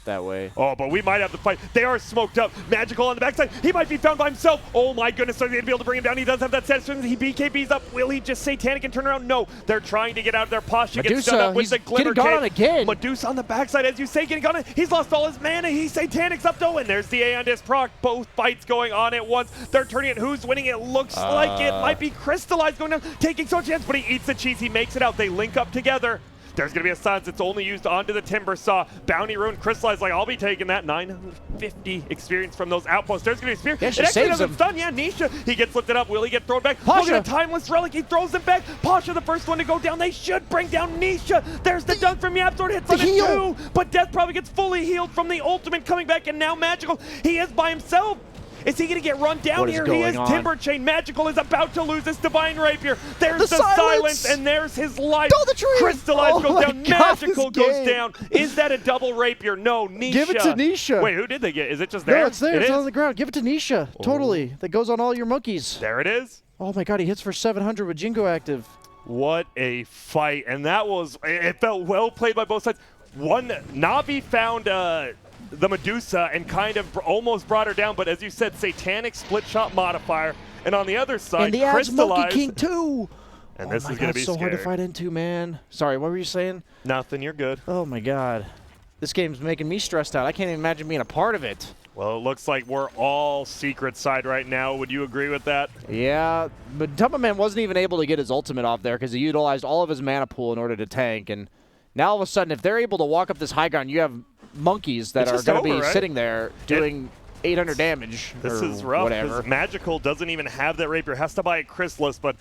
that way. Oh, but we might have the fight. They are smoked up. Magical on the backside. He might be found by himself. Oh my goodness, are they going to be able to bring him down? He does have that set. He BKB's up. Will he just Satanic and turn around? No. They're trying to get out of their Pasha. Medusa, gets stunned up with the Glimmer getting gone on again. Medusa on the backside, as you say, getting gone on. He's lost all his mana. He's Satanic's up though, and there's the Aeon Disc proc. Both fights going on at once. They're turning it. Who's winning? It looks like it might be Crystallized going down, taking so much chance, but he eats the cheese. He makes it out. They link up together. There's going to be a silence. It's only used onto the Timber Saw. Bounty Rune, Crystallized, like, I'll be taking that. 950 experience from those outposts. There's going to be a spear. Yeah, it actually doesn't stun. Yeah, Nisha. He gets lifted up. Will he get thrown back? Look at a Timeless Relic. He throws him back. Pasha, the first one to go down. They should bring down Nisha. There's the dunk from Yapzor. Hits on it too. But Death probably gets fully healed from the ultimate coming back, and now Magical. He is by himself. Is he going to get run down here? He is. Timber Chain. Magical is about to lose his Divine Rapier. There's the silence, and there's his life. Crystallized goes down. Magical goes down. Is that a double Rapier? No, Nisha. Give it to Nisha. Wait, who did they get? Is it just there? No, it's there. It's on the ground. Give it to Nisha. Totally. That goes on all your monkeys. There it is. Oh my god, he hits for 700 with Jingo active. What a fight. And that was, it felt well played by both sides. Na'Vi found the Medusa and kind of almost brought her down, but as you said, Satanic split shot modifier, and on the other side, and the Crystallized. Monkey King too. And this is going to be so hard to fight into, man. Sorry, what were you saying? Nothing, you're good. Oh my god. This game's making me stressed out. I can't even imagine being a part of it. Well, it looks like we're all Secret side right now. Would you agree with that? Yeah, but Tubman wasn't even able to get his ultimate off there because he utilized all of his mana pool in order to tank, and Now all of a sudden, if they're able to walk up this high ground, you have monkeys that are going to be sitting there doing 800 damage. This is rough. Whatever. Magical doesn't even have that rapier. Has to buy a Chrysalis, but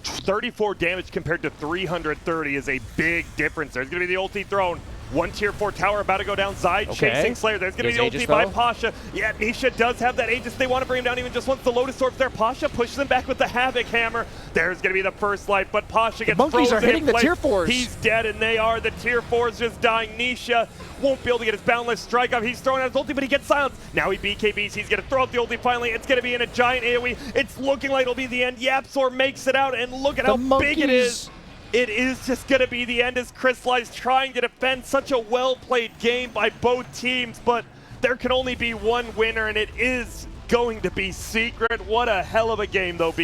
34 damage compared to 330 is a big difference. There's going to be the ulti thrown. One tier 4 tower about to go down. Zide chasing Slayer. There's going to be the ulti by Pasha. Yeah, Nisha does have that Aegis. They want to bring him down even just once the Lotus Orb's there. Pasha pushes him back with the Havoc Hammer. There's going to be the first life, but Pasha gets frozen. Monkeys are hitting the tier 4s. He's dead, and they are. The tier 4s just dying. Nisha won't be able to get his Boundless Strike up. He's throwing out his ulti, but he gets silenced. Now he BKBs. He's going to throw out the ulti finally. It's going to be in a giant AoE. It's looking like it'll be the end. Yapsor makes it out, and look at how big it is. It is just going to be the end as Crystallize trying to defend. Such a well-played game by both teams, but there can only be one winner, and it is going to be Secret. What a hell of a game, though, B.